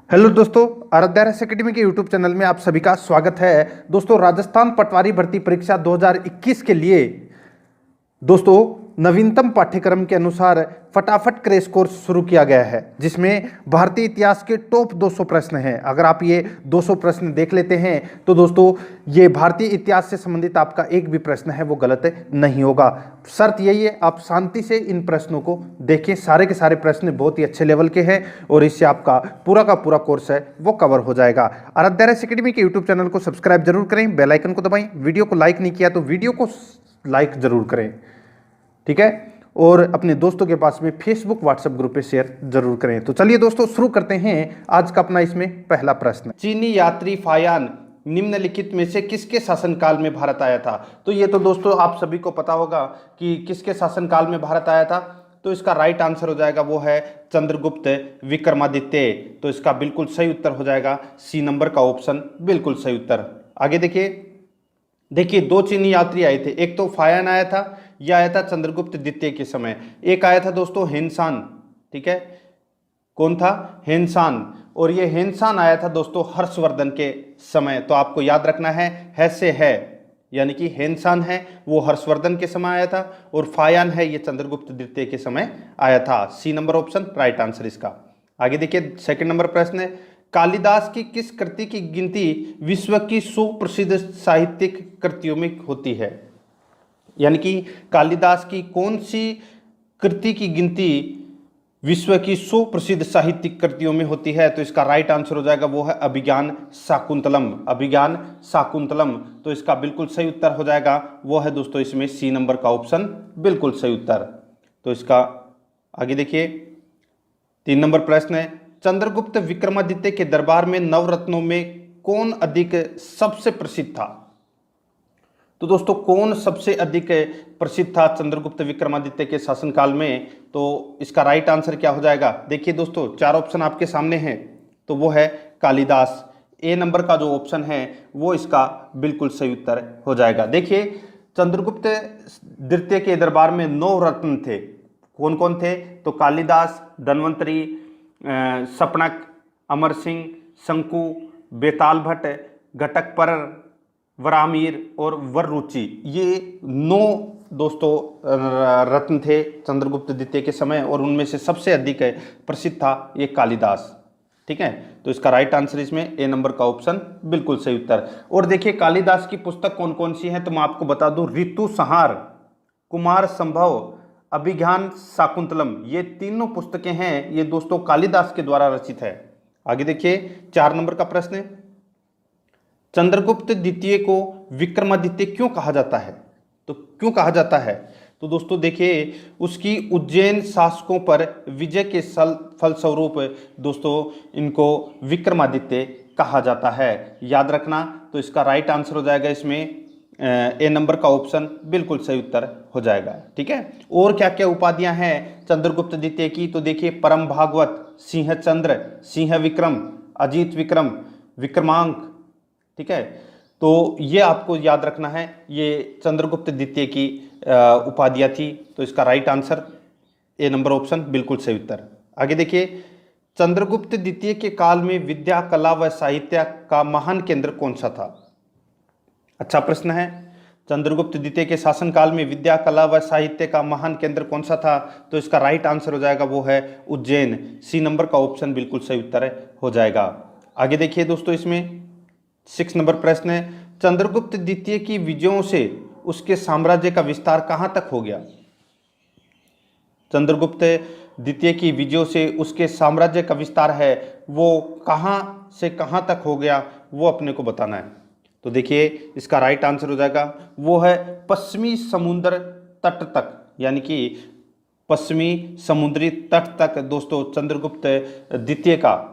Hello दोस्तों, Aaradhya race academy के YouTube channel में आप सभी का स्वागत है। दोस्तों, राजस्थान पटवारी भर्ती परीक्षा 2021 के लिए दोस्तों नवीनतम पाठ्यक्रम के अनुसार फटाफट क्रैश कोर्स शुरू किया गया है, जिसमें भारतीय इतिहास के टॉप 200 प्रश्न हैं। अगर आप ये 200 प्रश्न देख लेते हैं तो दोस्तों ये भारतीय इतिहास से संबंधित आपका एक भी प्रश्न है वो गलत नहीं होगा। शर्त यही है, आप शांति से इन प्रश्नों को देखें। सारे के सारे प्रश्न बहुत ही अच्छे लेवल के हैं और इससे आपका पूरा का पूरा कोर्स है वो कवर हो जाएगा। आराध्या रेस एकेडमी के यूट्यूब चैनल को सब्सक्राइब जरूर करें, बेल आइकन को दबाएं। वीडियो को लाइक नहीं किया तो वीडियो को लाइक जरूर करें, ठीक है। और अपने दोस्तों के पास में फेसबुक व्हाट्सएप ग्रुप पे शेयर जरूर करें। तो चलिए दोस्तों शुरू करते हैं आज का अपना इसमें पहला प्रश्न। चीनी यात्री फायान निम्नलिखित में से किसके शासनकाल में भारत आया था? तो ये तो दोस्तों आप सभी को पता होगा कि किसके शासनकाल में भारत आया था। तो इसका राइट आंसर हो जाएगा वो है चंद्रगुप्त विक्रमादित्य। तो इसका बिल्कुल सही उत्तर हो जाएगा सी नंबर का ऑप्शन, बिल्कुल सही उत्तर। आगे देखिए दो चीनी यात्री आए थे, एक तो फायान आया था, यह आया था चंद्रगुप्त द्वितीय के समय। एक आया था दोस्तों हेनसान, ठीक है। कौन था? हेनसान। और ये हेनसान आया था दोस्तों हर्षवर्धन के समय। तो आपको याद रखना है से है, यानी कि हेनसान है वो हर्षवर्धन के समय आया था और फायान है ये चंद्रगुप्त द्वितीय के समय आया था। C number option right answer इसका। आगे देखिए सेकंड नंबर प्रश्न है, कालिदास की किस कृति की गिनती विश्व की सुप्रसिद्ध साहित्यिक कृतियों में होती है? यानी कि कालिदास की कौन सी कृति की गिनती विश्व की सुप्रसिद्ध साहित्यिक कृतियों में होती है? तो इसका राइट आंसर हो जाएगा वो है अभिज्ञान शाकुंतलम, अभिज्ञान शाकुंतलम। तो इसका बिल्कुल सही उत्तर हो जाएगा वो है दोस्तों इसमें सी नंबर का ऑप्शन, बिल्कुल सही उत्तर। तो इसका आगे देखिए 3 नंबर प्रश्न है, चंद्रगुप्त विक्रमादित्य के दरबार में नवरत्नों में कौन अधिक सबसे प्रसिद्ध था? तो दोस्तों कौन सबसे अधिक प्रसिद्ध था चंद्रगुप्त विक्रमादित्य के शासनकाल में? तो इसका राइट आंसर क्या हो जाएगा? देखिए दोस्तों 4 ऑप्शन आपके सामने हैं, तो वो है कालिदास। ए नंबर का जो ऑप्शन है वो इसका बिल्कुल सही उत्तर हो जाएगा। देखिए चंद्रगुप्त द्वितीय के दरबार में 9 रत्न थे। कौन कौन थे? तो कालिदास, धन्वंतरी, सपनक, अमर सिंह, शंकु, बेताल भट्ट, घटकपर, वरामीर और वररुचि। ये 9 दोस्तों रत्न थे चंद्रगुप्त द्वितीय के समय और उनमें से सबसे अधिक प्रसिद्ध था ये कालिदास, ठीक है। तो इसका राइट आंसर इसमें ए नंबर का ऑप्शन, बिल्कुल सही उत्तर। और देखिए कालिदास की पुस्तक कौन कौन सी है तो मैं आपको बता दूं, ऋतु संहार, कुमार संभव, अभिज्ञान शाकुंतलम, ये तीनों पुस्तकें हैं ये दोस्तों कालिदास के द्वारा रचित है। आगे देखिए 4 नंबर का प्रश्न, चंद्रगुप्त द्वितीय को विक्रमादित्य क्यों कहा जाता है? तो क्यों कहा जाता है? तो दोस्तों देखिए उसकी उज्जैन शासकों पर विजय के फलस्वरूप दोस्तों इनको विक्रमादित्य कहा जाता है। याद रखना। तो इसका राइट आंसर हो जाएगा इसमें ए नंबर का ऑप्शन, बिल्कुल सही उत्तर हो जाएगा, ठीक है। और क्या क्या उपाधियां हैं चंद्रगुप्त द्वितीय की? तो देखिए परम भागवत, सिंह चंद्र, सिंह विक्रम, अजीत विक्रम, विक्रमांक, ठीक है। तो ये आपको याद रखना है, ये चंद्रगुप्त द्वितीय की उपाधियां थी। तो इसका right answer A number option, बिल्कुल सही उत्तर। आगे देखिए चंद्रगुप्त द्वितीय के काल में विद्या, कला व साहित्य का महान केंद्र कौन सा था? अच्छा प्रश्न है। चंद्रगुप्त द्वितीय के शासनकाल में विद्या, कला व साहित्य का महान केंद्र कौन सा था? तो इसका राइट आंसर हो जाएगा वो है उज्जैन। सी नंबर का ऑप्शन बिल्कुल सही उत्तर हो जाएगा। आगे देखिए दोस्तों इसमें 6 नंबर प्रश्न है, चंद्रगुप्त द्वितीय की विजयों से उसके साम्राज्य का विस्तार कहां तक हो गया? चंद्रगुप्त द्वितीय की विजयों से उसके साम्राज्य का विस्तार है वो कहां से कहां तक हो गया, वो अपने को बताना है। तो देखिए इसका राइट आंसर हो जाएगा वो है पश्चिमी समुद्र तट तक, यानी कि पश्चिमी समुद्री तट तक दोस्तों चंद्रगुप्त द्वितीय का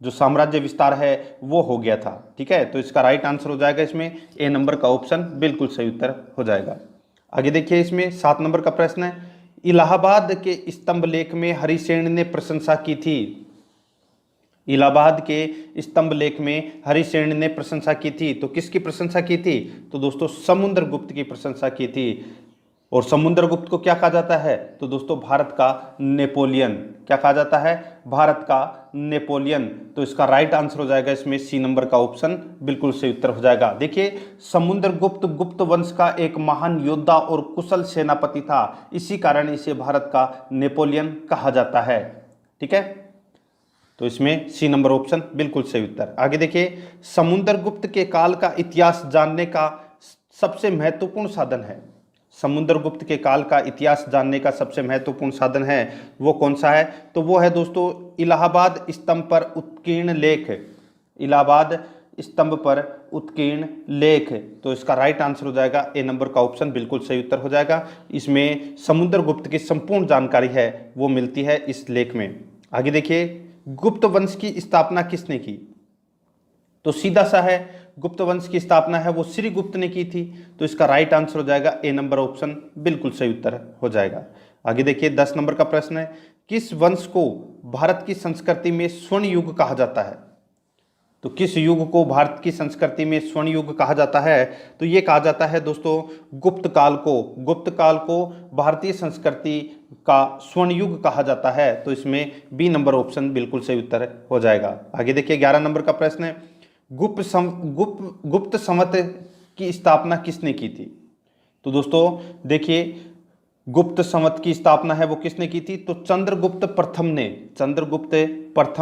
जो साम्राज्य विस्तार है वो हो गया था, ठीक है। तो इसका राइट आंसर हो जाएगा इसमें ए नंबर का ऑप्शन, बिल्कुल सही उत्तर हो जाएगा। आगे देखिए इसमें 7 नंबर का प्रश्न है, इलाहाबाद के स्तंभ लेख में हरिसेन ने प्रशंसा की थी। इलाहाबाद के स्तंभ लेख में हरिसेन ने प्रशंसा की थी, तो किसकी प्रशंसा की थी? तो दोस्तों समुद्रगुप्त की प्रशंसा की थी। और समुद्रगुप्त को क्या कहा जाता है? तो दोस्तों भारत का नेपोलियन। क्या कहा जाता है? भारत का नेपोलियन। तो इसका राइट आंसर हो जाएगा इसमें सी नंबर का ऑप्शन बिल्कुल सही उत्तर हो जाएगा। देखिए, समुद्रगुप्त गुप्त वंश का एक महान योद्धा और कुशल सेनापति था, इसी कारण इसे भारत का नेपोलियन कहा जाता है। ठीक है, तो इसमें सी नंबर ऑप्शन बिल्कुल सही उत्तर। आगे देखिए, समुद्रगुप्त के काल का इतिहास जानने का सबसे महत्वपूर्ण साधन है। समुद्रगुप्त के काल का इतिहास जानने का सबसे महत्वपूर्ण साधन है, वो कौन सा है? तो वो है दोस्तों इलाहाबाद स्तंभ पर उत्कीर्ण लेख। इलाहाबाद स्तंभ पर उत्कीर्ण लेख। तो इसका राइट आंसर हो जाएगा ए नंबर का ऑप्शन बिल्कुल सही उत्तर हो जाएगा। इसमें समुद्रगुप्त की संपूर्ण जानकारी है वो मिलती है इस लेख में। आगे देखिए, गुप्त वंश की स्थापना किसने की? तो सीधा सा है, गुप्त वंश की स्थापना है वो श्रीगुप्त ने की थी। तो इसका राइट आंसर हो जाएगा ए नंबर ऑप्शन बिल्कुल सही उत्तर हो जाएगा। आगे देखिए, 10 नंबर का प्रश्न है, किस वंश को भारत की संस्कृति में स्वर्ण युग कहा जाता है? तो किस युग को भारत की संस्कृति में स्वर्ण युग कहा जाता है? तो ये कहा जाता है दोस्तों गुप्त काल को। गुप्त काल को भारतीय संस्कृति का स्वर्ण युग कहा जाता है। तो इसमें बी नंबर ऑप्शन बिल्कुल सही उत्तर हो जाएगा। आगे देखिए, 11 नंबर का प्रश्न है, गुप्त संवत की स्थापना किसने की थी? तो दोस्तों देखिए, गुप्त संवत की स्थापना है वो किसने की थी? तो चंद्रगुप्त प्रथम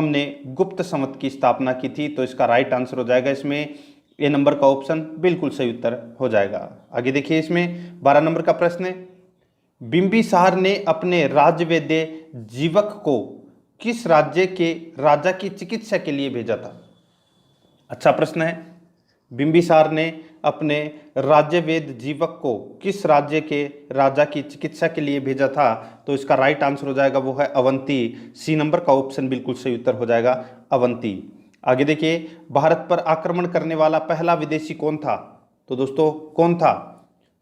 ने गुप्त संवत की स्थापना की थी। तो इसका राइट आंसर हो जाएगा इसमें ए नंबर का ऑप्शन बिल्कुल सही उत्तर हो जाएगा। आगे देखिए, इसमें 12 नंबर का प्रश्न है, बिंबिसार ने अपने राज्यवेद्य जीवक को किस राज्य के राजा की चिकित्सा के लिए भेजा था? अच्छा प्रश्न है। बिंबिसार ने अपने राज्यवेद जीवक को किस राज्य के राजा की चिकित्सा के लिए भेजा था? तो इसका राइट आंसर हो जाएगा वो है अवंती। सी नंबर का ऑप्शन बिल्कुल सही उत्तर हो जाएगा अवंती। आगे देखिए, भारत पर आक्रमण करने वाला पहला विदेशी कौन था? तो दोस्तों कौन था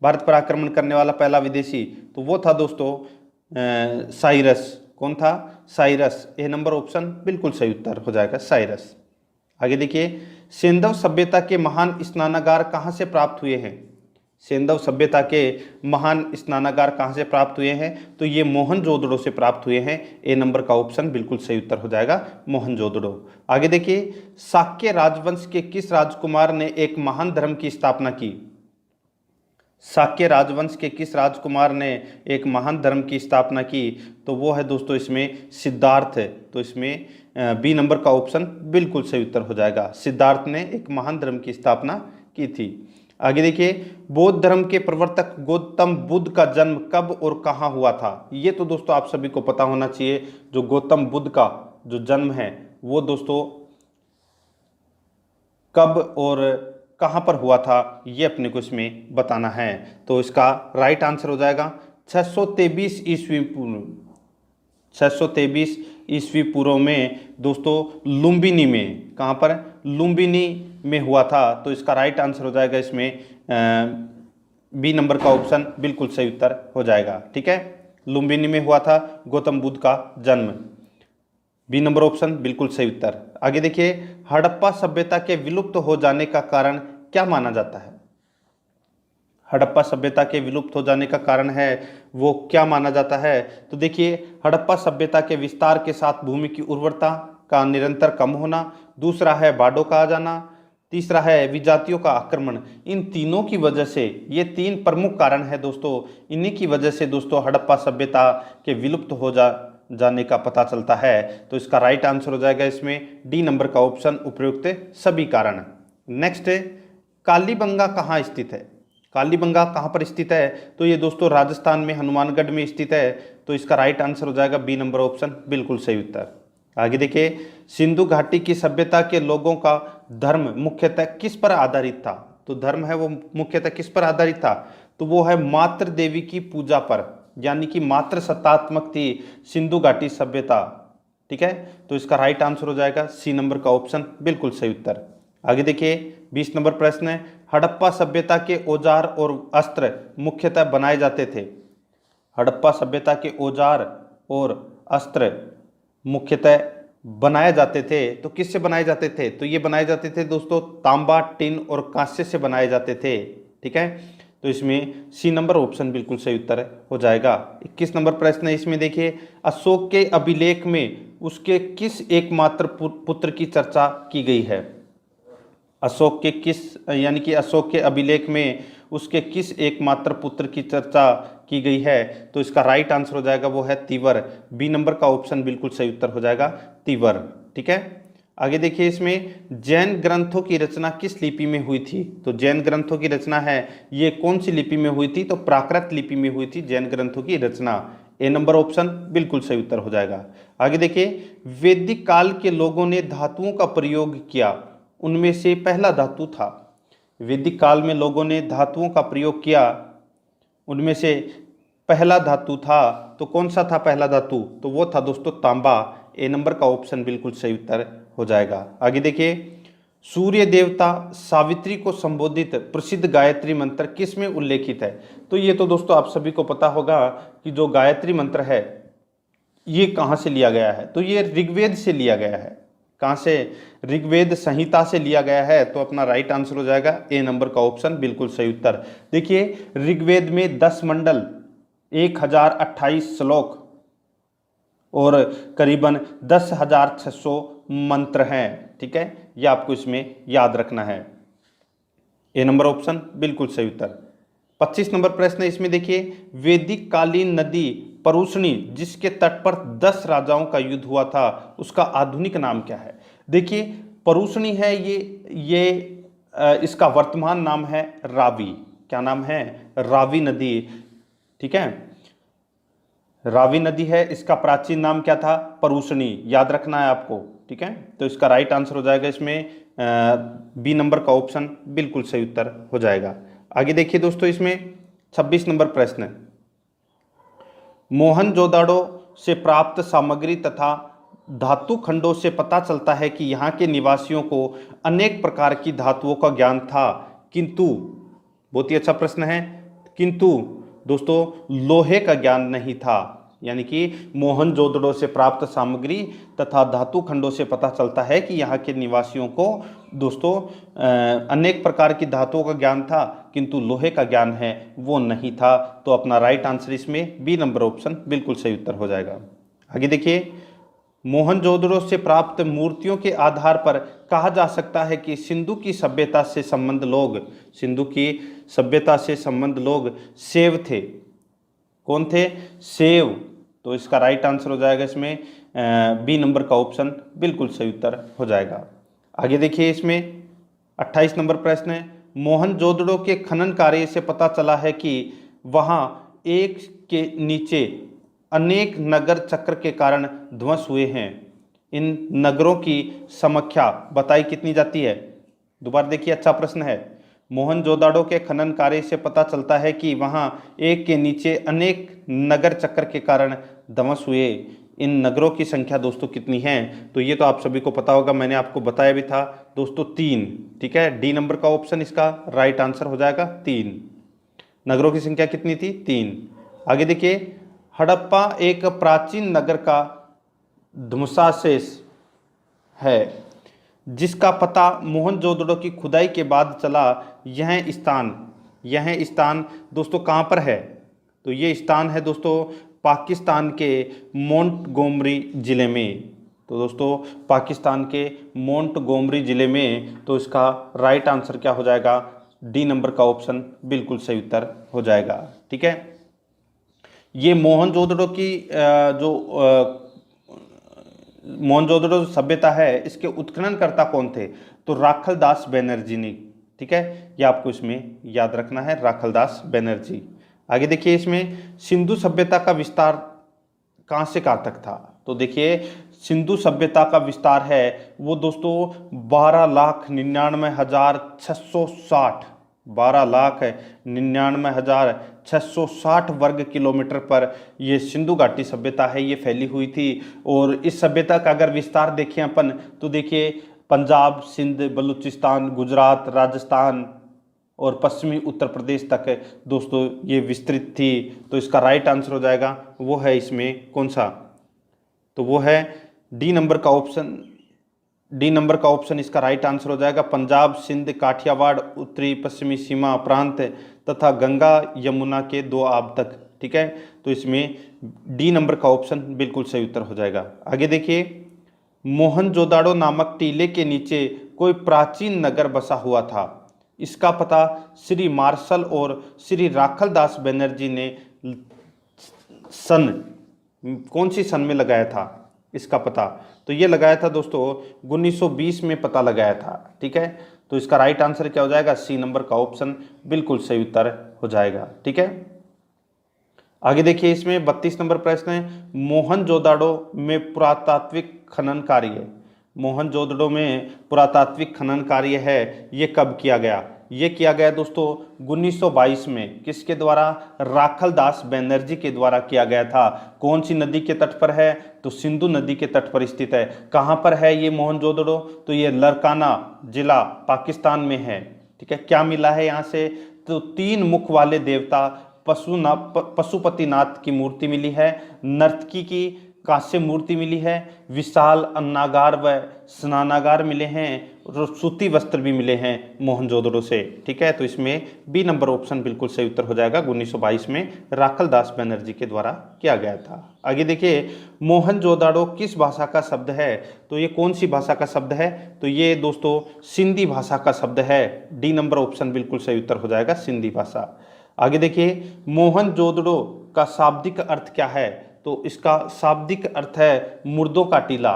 भारत पर आक्रमण करने वाला पहला विदेशी? तो वो था दोस्तों साइरस। कौन था? साइरस। ए नंबर ऑप्शन बिल्कुल सही उत्तर हो जाएगा साइरस। आगे देखिए, सेंधव सभ्यता के महान स्नानागार कहाँ से प्राप्त हुए हैं? सेंधव सभ्यता के महान स्नानागार कहाँ से प्राप्त हुए हैं? तो ये मोहनजोदड़ो से प्राप्त हुए हैं। ए नंबर का ऑप्शन बिल्कुल सही उत्तर हो जाएगा मोहनजोदड़ो। आगे देखिए, शाक्य राजवंश के किस राजकुमार ने एक महान धर्म की स्थापना की? शाक्य राजवंश के किस राजकुमार ने एक महान धर्म की स्थापना की? तो वो है दोस्तों इसमें सिद्धार्थ है। तो इसमें बी नंबर का ऑप्शन बिल्कुल सही उत्तर हो जाएगा। सिद्धार्थ ने एक महान धर्म की स्थापना की थी। आगे देखिए, बौद्ध धर्म के प्रवर्तक गौतम बुद्ध का जन्म कब और कहाँ हुआ था? ये तो दोस्तों आप सभी को पता होना चाहिए। जो गौतम बुद्ध का जो जन्म है वो दोस्तों कब और कहाँ पर हुआ था, ये अपने को इसमें बताना है। तो इसका राइट आंसर हो जाएगा 623 ईस्वी पूर्व। 623 ईस्वी पूर्व में दोस्तों लुम्बिनी में, कहाँ पर? लुम्बिनी में हुआ था। तो इसका राइट आंसर हो जाएगा इसमें बी नंबर का ऑप्शन बिल्कुल सही उत्तर हो जाएगा। ठीक है, लुम्बिनी में हुआ था गौतम बुद्ध का जन्म। बी नंबर ऑप्शन बिल्कुल सही उत्तर। आगे देखिए, हड़प्पा सभ्यता के विलुप्त हो जाने का कारण क्या माना जाता है? हड़प्पा सभ्यता के विलुप्त हो जाने का कारण है वो क्या माना जाता है? तो देखिए, हड़प्पा सभ्यता के विस्तार के साथ भूमि की उर्वरता का निरंतर कम होना, दूसरा है बाढ़ों का आ जाना, तीसरा है विजातियों का आक्रमण। इन तीनों की वजह से, ये 3 प्रमुख कारण है दोस्तों, इन्हीं की वजह से दोस्तों हड़प्पा सभ्यता के विलुप्त हो जाने का पता चलता है। तो इसका राइट आंसर हो जाएगा इसमें डी नंबर का ऑप्शन उपयुक्त सभी कारण। नेक्स्ट है, कालीबंगा कहाँ स्थित है? कालीबंगा कहाँ पर स्थित है? तो ये दोस्तों राजस्थान में हनुमानगढ़ में स्थित है। तो इसका राइट आंसर हो जाएगा बी नंबर ऑप्शन बिल्कुल सही उत्तर। आगे देखिए, सिंधु घाटी की सभ्यता के लोगों का धर्म मुख्यतः किस पर आधारित था? तो धर्म है वो मुख्यतः किस पर आधारित था? तो वो है मातृ देवी की पूजा पर, यानी कि मातृ सत्तात्मक थी सिंधु घाटी सभ्यता। ठीक है, तो इसका राइट आंसर हो जाएगा सी नंबर का ऑप्शन बिल्कुल सही उत्तर। आगे देखिए, 20 नंबर प्रश्न है, हड़प्पा सभ्यता के औजार और अस्त्र मुख्यतः बनाए जाते थे। हड़प्पा सभ्यता के औजार और अस्त्र मुख्यतः बनाए जाते थे। तो किससे बनाए जाते थे? तो ये बनाए जाते थे दोस्तों तांबा, टिन और कांस्य से बनाए जाते थे। ठीक है, तो इसमें सी नंबर ऑप्शन बिल्कुल सही उत्तर हो जाएगा। 21 नंबर प्रश्न है, इसमें देखिए अशोक के अभिलेख में उसके किस एकमात्र पुत्र की चर्चा की गई है। अशोक के किस यानी कि अशोक के अभिलेख में उसके किस एकमात्र पुत्र की चर्चा की गई है, तो इसका राइट आंसर हो जाएगा वो है तीवर। बी नंबर का ऑप्शन बिल्कुल सही उत्तर हो जाएगा तीवर। ठीक है, आगे देखिए इसमें जैन ग्रंथों की रचना किस लिपि में हुई थी। तो जैन ग्रंथों की रचना है ये कौन सी लिपि में हुई थी, तो प्राकृत लिपि में हुई थी जैन ग्रंथों की रचना। ए नंबर ऑप्शन बिल्कुल सही उत्तर हो जाएगा। आगे देखिए वैदिक काल के लोगों ने धातुओं का प्रयोग किया, उनमें से पहला धातु था। वैदिक काल में लोगों ने धातुओं का प्रयोग किया, उनमें से पहला धातु था, तो कौन सा था पहला धातु, तो वो था दोस्तों तांबा। ए नंबर का ऑप्शन बिल्कुल सही उत्तर हो जाएगा। आगे देखिए सूर्य देवता सावित्री को संबोधित प्रसिद्ध गायत्री मंत्र किस में उल्लेखित है। तो ये तो दोस्तों आप सभी को पता होगा कि जो गायत्री मंत्र है ये कहाँ से लिया गया है, तो ये ऋग्वेद से लिया गया है। कहाँ से, ऋग्वेद संहिता से लिया गया है। तो अपना राइट आंसर हो जाएगा ए नंबर का ऑप्शन बिल्कुल सही उत्तर। देखिए ऋग्वेद में 10 मंडल, 1028 श्लोक और करीबन 10,600 मंत्र हैं। ठीक है, यह आपको इसमें याद रखना है। ए नंबर ऑप्शन बिल्कुल सही उत्तर। 25 नंबर प्रश्न है, इसमें देखिए वैदिक कालीन नदी परुष्णी जिसके तट पर 10 राजाओं का युद्ध हुआ था उसका आधुनिक नाम क्या है। देखिए परुष्णी है ये इसका वर्तमान नाम है रावी। क्या नाम है, रावी नदी। ठीक है, रावी नदी है, इसका प्राचीन नाम क्या था, परुष्णी, याद रखना है आपको। ठीक है, तो इसका राइट आंसर हो जाएगा इसमें बी नंबर का ऑप्शन बिल्कुल सही उत्तर हो जाएगा। आगे देखिए दोस्तों इसमें 26 नंबर प्रश्न है, मोहनजोदाड़ो से प्राप्त सामग्री तथा धातु खंडों से पता चलता है कि यहाँ के निवासियों को अनेक प्रकार की धातुओं का ज्ञान था, किंतु, बहुत ही अच्छा प्रश्न है, किंतु दोस्तों लोहे का ज्ञान नहीं था। यानी कि मोहनजोदड़ो से प्राप्त सामग्री तथा धातु खंडों से पता चलता है कि यहाँ के निवासियों को दोस्तों अनेक प्रकार की धातुओं का ज्ञान था, किंतु लोहे का ज्ञान है वो नहीं था। तो अपना राइट आंसर इसमें बी नंबर ऑप्शन बिल्कुल सही उत्तर हो जाएगा। आगे देखिए मोहनजोदड़ो से प्राप्त मूर्तियों के आधार पर कहा जा सकता है कि सिंधु की सभ्यता से संबंध लोग सेव थे। कौन थे, सेव। तो इसका राइट आंसर हो जाएगा इसमें बी नंबर का ऑप्शन बिल्कुल सही उत्तर हो जाएगा। आगे देखिए इसमें 28 नंबर प्रश्न है, मोहनजोदड़ो के खनन कार्य से पता चला है कि वहाँ एक के नीचे अनेक नगर चक्र के कारण ध्वंस हुए हैं। इन नगरों की संख्या बताई कितनी जाती है। दोबारा देखिए, अच्छा प्रश्न है। मोहनजोदाड़ो के खनन कार्य से पता चलता है कि वहां एक के नीचे अनेक नगर चक्र के कारण ध्वंस हुए। इन नगरों की संख्या दोस्तों कितनी है, तो ये तो आप सभी को पता होगा, मैंने आपको बताया भी था दोस्तों 3। ठीक है, डी नंबर का ऑप्शन इसका राइट आंसर हो जाएगा 3। नगरों की संख्या कितनी थी, 3। आगे देखिए हड़प्पा एक प्राचीन नगर का ध्वंसावशेष है जिसका पता मोहनजोदड़ो की खुदाई के बाद चला। यह स्थान दोस्तों कहाँ पर है, तो ये स्थान है दोस्तों पाकिस्तान के मोंटगोमरी ज़िले में। तो दोस्तों पाकिस्तान के मोंटगोमरी ज़िले में, तो इसका राइट आंसर क्या हो जाएगा, डी नंबर का ऑप्शन बिल्कुल सही उत्तर हो जाएगा। ठीक है, ये मोहनजोदड़ो की मोहनजोदड़ो सभ्यता है इसके उत्खननकर्ता कौन थे, तो राखलदास बनर्जी ने। ठीक है, ये आपको इसमें याद रखना है, राखलदास बनर्जी। आगे देखिए इसमें सिंधु सभ्यता का विस्तार कहाँ से कहाँ तक था। तो देखिए सिंधु सभ्यता का विस्तार है वो दोस्तों 12,99,660 वर्ग किलोमीटर पर ये सिंधु घाटी सभ्यता है, ये फैली हुई थी। और इस सभ्यता का अगर विस्तार देखें अपन, तो देखिए पंजाब, सिंध, बलूचिस्तान, गुजरात, राजस्थान और पश्चिमी उत्तर प्रदेश तक दोस्तों ये विस्तृत थी। तो इसका राइट आंसर हो जाएगा वो है इसमें कौन सा, तो वो है डी नंबर का ऑप्शन डी नंबर का ऑप्शन इसका राइट आंसर हो जाएगा। पंजाब, सिंध, काठियावाड़, उत्तरी पश्चिमी सीमा प्रांत तथा गंगा यमुना के 2 आब तक। ठीक है, तो इसमें डी नंबर का ऑप्शन बिल्कुल सही उत्तर हो जाएगा। आगे देखिए, मोहनजोदाड़ो नामक टीले के नीचे कोई प्राचीन नगर बसा हुआ था। इसका पता श्री मार्शल और श्री राखलदास बनर्जी ने सन कौन सी सन में लगाया था इसका पता? तो ये लगाया था दोस्तों 1920 में पता लगाया था। ठीक है, तो इसका राइट आंसर क्या हो जाएगा? सी नंबर का ऑप्शन बिल्कुल सही उत्तर हो जाएगा। ठीक है, आगे देखिए, इसमें 32 नंबर प्रश्न है, मोहनजोदाड़ो में पुरातात्विक खनन कार्य, मोहनजोदड़ो में पुरातात्विक खनन कार्य है, ये कब किया गया? ये किया गया दोस्तों 1922 में। किसके द्वारा? राखलदास बनर्जी के द्वारा किया गया था। कौन सी नदी के तट पर है? तो सिंधु नदी के तट पर स्थित है। कहाँ पर है ये मोहनजोदड़ो? तो ये लरकाना जिला पाकिस्तान में है। ठीक है, क्या मिला है यहाँ से? तो 3 मुख वाले देवता पशुपतिनाथ की मूर्ति मिली है, नर्तकी की कांस्य मूर्ति मिली है, विशाल अन्नागार व स्नानागार मिले हैं, और सूती वस्त्र भी मिले हैं मोहनजोदड़ो से। ठीक है, तो इसमें बी नंबर ऑप्शन बिल्कुल सही उत्तर हो जाएगा। 1922 में राखलदास बनर्जी के द्वारा किया गया था। आगे देखिए, मोहनजोदाड़ो किस भाषा का शब्द है? तो ये कौन सी भाषा का शब्द है? तो ये दोस्तों सिंधी भाषा का शब्द है। डी नंबर ऑप्शन बिल्कुल सही उत्तर हो जाएगा, सिंधी भाषा। आगे देखिए, मोहनजोदड़ो का शाब्दिक अर्थ क्या है? तो इसका शाब्दिक अर्थ है मुर्दों का टीला।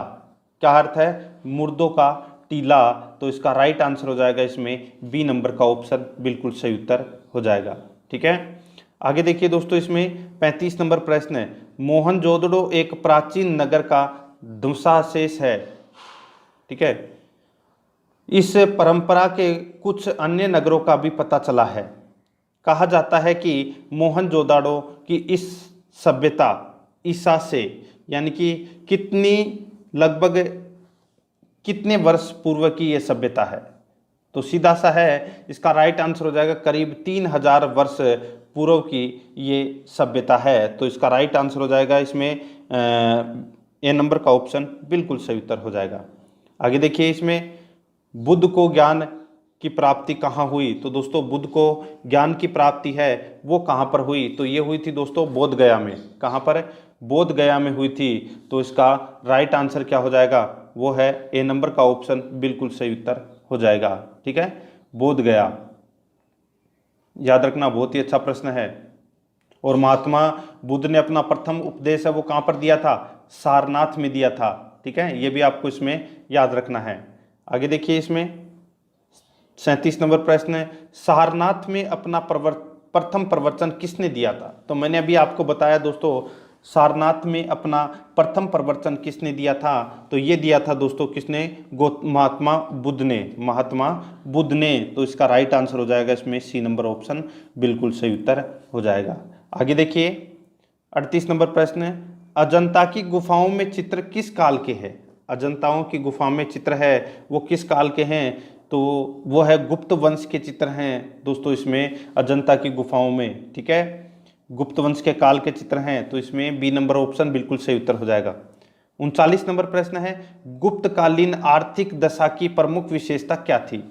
क्या अर्थ है? मुर्दों का टीला। तो इसका राइट आंसर हो जाएगा इसमें बी नंबर का ऑप्शन बिल्कुल सही उत्तर हो जाएगा। ठीक है, आगे देखिए दोस्तों, इसमें 35 नंबर प्रश्न है, मोहनजोदड़ो एक प्राचीन नगर का ध्वंसावशेष है। ठीक है, इस परंपरा के कुछ अन्य नगरों का भी पता चला है। कहा जाता है कि मोहनजोदाड़ो की इस सभ्यता ईसा से यानी कि लगभग कितने वर्ष पूर्व की ये सभ्यता है? तो सीधा सा है, इसका राइट आंसर हो जाएगा करीब 3000 वर्ष पूर्व की ये सभ्यता है। तो इसका राइट आंसर हो जाएगा इसमें ए नंबर का ऑप्शन बिल्कुल सही उत्तर हो जाएगा। आगे देखिए, इसमें बुद्ध को ज्ञान की प्राप्ति कहाँ हुई? तो दोस्तों बुद्ध को ज्ञान की प्राप्ति है वो कहाँ पर हुई? तो ये हुई थी दोस्तों बोध गया में। कहाँ पर? बोध गया में हुई थी। तो इसका राइट आंसर क्या हो जाएगा? वो है ए नंबर का ऑप्शन बिल्कुल सही उत्तर हो जाएगा। ठीक है, बोध गया, याद रखना, बहुत ही अच्छा प्रश्न है। और महात्मा बुद्ध ने अपना प्रथम उपदेश है वो कहाँ पर दिया था? सारनाथ में दिया था। ठीक है, ये भी आपको इसमें याद रखना है। आगे देखिए, इसमें 37 नंबर प्रश्न है, सारनाथ में अपना प्रथम प्रवचन किसने दिया था? तो मैंने अभी आपको बताया दोस्तों, सारनाथ में अपना प्रथम प्रवचन किसने दिया था? तो ये दिया था दोस्तों किसने? महात्मा बुद्ध ने। महात्मा बुद्ध ने। तो इसका राइट आंसर हो जाएगा इसमें सी नंबर ऑप्शन बिल्कुल सही उत्तर हो जाएगा। आगे देखिए, 38 नंबर प्रश्न है, अजंता की गुफाओं में चित्र किस काल के हैं? अजंताओं की गुफा में चित्र है वो किस काल के हैं? तो वो है गुप्त वंश के चित्र हैं दोस्तों इसमें अजंता की गुफाओं में। ठीक है, गुप्त वंश के काल के चित्र हैं। तो इसमें बी नंबर ऑप्शन बिल्कुल सही उत्तर हो जाएगा। 39 नंबर प्रश्न है, गुप्तकालीन आर्थिक दशा की प्रमुख विशेषता क्या थी?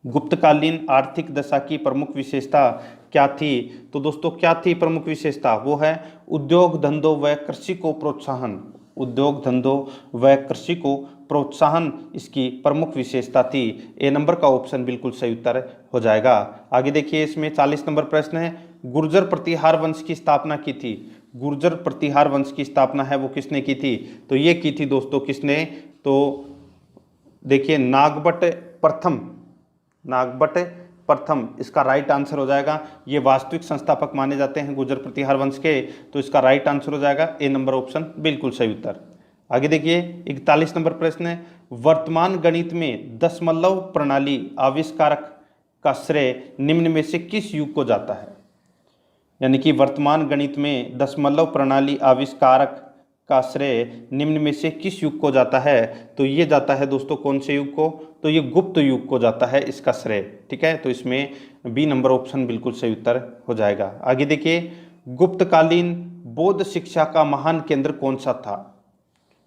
गुप्तकालीन आर्थिक दशा की प्रमुख विशेषता क्या थी? तो दोस्तों क्या थी प्रमुख विशेषता? वो है उद्योग धंधों व कृषि को प्रोत्साहन। उद्योग धंधों व कृषि को प्रोत्साहन इसकी प्रमुख विशेषता थी। ए नंबर का ऑप्शन बिल्कुल सही उत्तर हो जाएगा। आगे देखिए, इसमें 40 नंबर प्रश्न है, गुर्जर प्रतिहार वंश की स्थापना की थी। गुर्जर प्रतिहार वंश की स्थापना है वो किसने की थी? तो ये की थी दोस्तों किसने? तो देखिए नागभट्ट प्रथम। नागभट्ट प्रथम इसका राइट आंसर हो जाएगा। ये वास्तविक संस्थापक माने जाते हैं गुर्जर प्रतिहार वंश के। तो इसका राइट आंसर हो जाएगा ए नंबर ऑप्शन बिल्कुल सही उत्तर। आगे देखिए, 41 नंबर प्रश्न है, वर्तमान गणित में दशमलव प्रणाली आविष्कारक का श्रेय निम्न में से किस युग को जाता है? यानी कि वर्तमान गणित में दशमलव प्रणाली आविष्कारक का श्रेय निम्न में से किस युग को जाता है? तो ये जाता है दोस्तों कौन से युग को? तो ये गुप्त युग को जाता है इसका श्रेय। ठीक है, तो इसमें बी नंबर ऑप्शन बिल्कुल सही उत्तर हो जाएगा। आगे देखिए, गुप्तकालीन बौद्ध शिक्षा का महान केंद्र कौन सा था?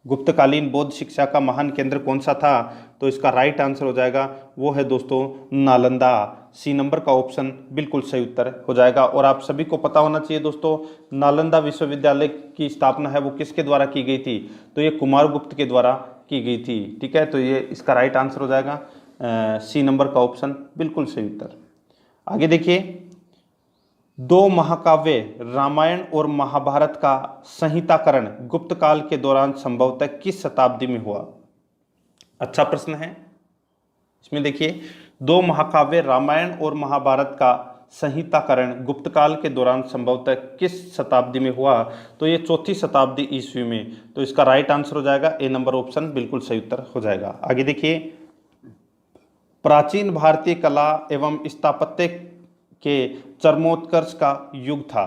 गुप्तकालीन बौद्ध शिक्षा का महान केंद्र कौन सा था? तो इसका राइट आंसर हो जाएगा वो है दोस्तों नालंदा। सी नंबर का ऑप्शन बिल्कुल सही उत्तर हो जाएगा। और आप सभी को पता होना चाहिए दोस्तों, नालंदा विश्वविद्यालय की स्थापना है वो किसके द्वारा की गई थी? तो ये कुमारगुप्त के द्वारा की गई थी। ठीक है, तो ये इसका राइट आंसर हो जाएगा सी नंबर का ऑप्शन बिल्कुल सही उत्तर। आगे देखिए, दो महाकाव्य रामायण और महाभारत का संहिताकरण गुप्त काल के दौरान संभवतः किस शताब्दी में हुआ? अच्छा प्रश्न है। इसमें देखिए, दो महाकाव्य रामायण और महाभारत का संहिताकरण गुप्त काल के दौरान संभवतः किस शताब्दी में हुआ? तो ये चौथी शताब्दी ईस्वी में। तो इसका राइट आंसर हो जाएगा ए नंबर ऑप्शन बिल्कुल सही उत्तर हो जाएगा। आगे देखिए, प्राचीन भारतीय कला एवं स्थापत्य के चरमोत्कर्ष का युग था।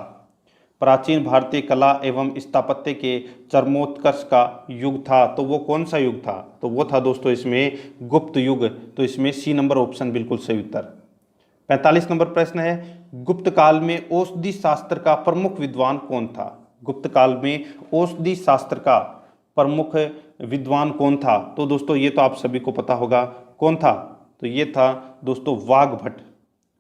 प्राचीन भारतीय कला एवं स्थापत्य के चरमोत्कर्ष का युग था, तो वो कौन सा युग था? तो वो था दोस्तों इसमें गुप्त युग। तो इसमें सी नंबर ऑप्शन बिल्कुल सही उत्तर। 45 नंबर प्रश्न है, गुप्त काल में औषधि शास्त्र का प्रमुख विद्वान कौन था? गुप्त काल में औषधि शास्त्र का प्रमुख विद्वान कौन था? तो दोस्तों ये तो आप सभी को पता होगा कौन था। तो ये था दोस्तों वाग्भट।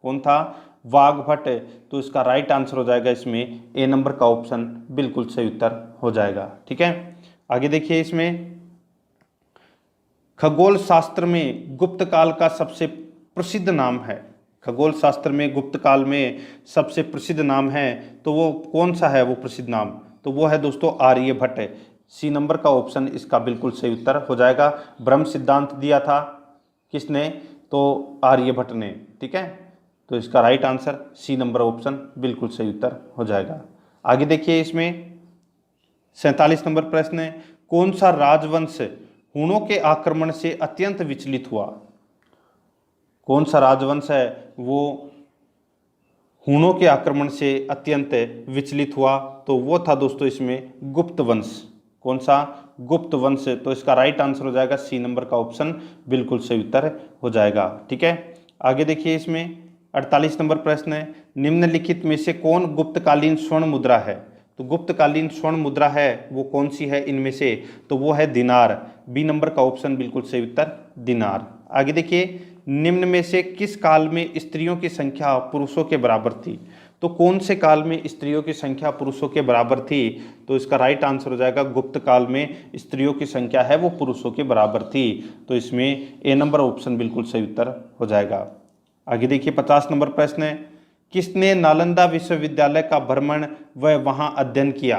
कौन था? वाग्भट। तो इसका राइट आंसर हो जाएगा इसमें ए नंबर का ऑप्शन बिल्कुल सही उत्तर हो जाएगा। ठीक है, आगे देखिए, इसमें खगोल शास्त्र में गुप्त काल का सबसे प्रसिद्ध नाम है। खगोल शास्त्र में गुप्त काल में सबसे प्रसिद्ध नाम है, तो वो कौन सा है वो प्रसिद्ध नाम? तो वो है दोस्तों आर्यभट्ट। सी नंबर का ऑप्शन इसका बिल्कुल सही उत्तर हो जाएगा। ब्रह्म सिद्धांत दिया था किसने? तो आर्यभट्ट ने। ठीक है, तो इसका right answer C number option बिल्कुल सही उत्तर हो जाएगा। आगे देखिए, इसमें 47 नंबर प्रश्न है, कौन सा राजवंश हुणों के आक्रमण से अत्यंत विचलित हुआ? कौन सा राजवंश है वो हुणों के आक्रमण से अत्यंत विचलित हुआ? तो वो था दोस्तों इसमें गुप्त वंश। कौन सा? गुप्त वंश। तो इसका राइट आंसर हो जाएगा सी नंबर का ऑप्शन बिल्कुल सही उत्तर हो जाएगा। ठीक है, आगे देखिए, इसमें 48 नंबर प्रश्न है, निम्नलिखित में से कौन गुप्तकालीन स्वर्ण मुद्रा है? तो गुप्तकालीन स्वर्ण मुद्रा है वो कौन सी है इनमें से? तो वो है दिनार। बी नंबर का ऑप्शन बिल्कुल सही उत्तर दिनार। आगे देखिए, निम्न में से किस काल में स्त्रियों की संख्या पुरुषों के बराबर थी? तो कौन से काल में स्त्रियों की संख्या पुरुषों के बराबर थी? तो इसका राइट आंसर हो जाएगा गुप्त काल में स्त्रियों की संख्या है वो पुरुषों के बराबर थी। तो इसमें ए नंबर ऑप्शन बिल्कुल सही उत्तर हो जाएगा। आगे देखिए, 50 नंबर प्रश्न है, किसने नालंदा विश्वविद्यालय का भ्रमण व वहां अध्ययन किया?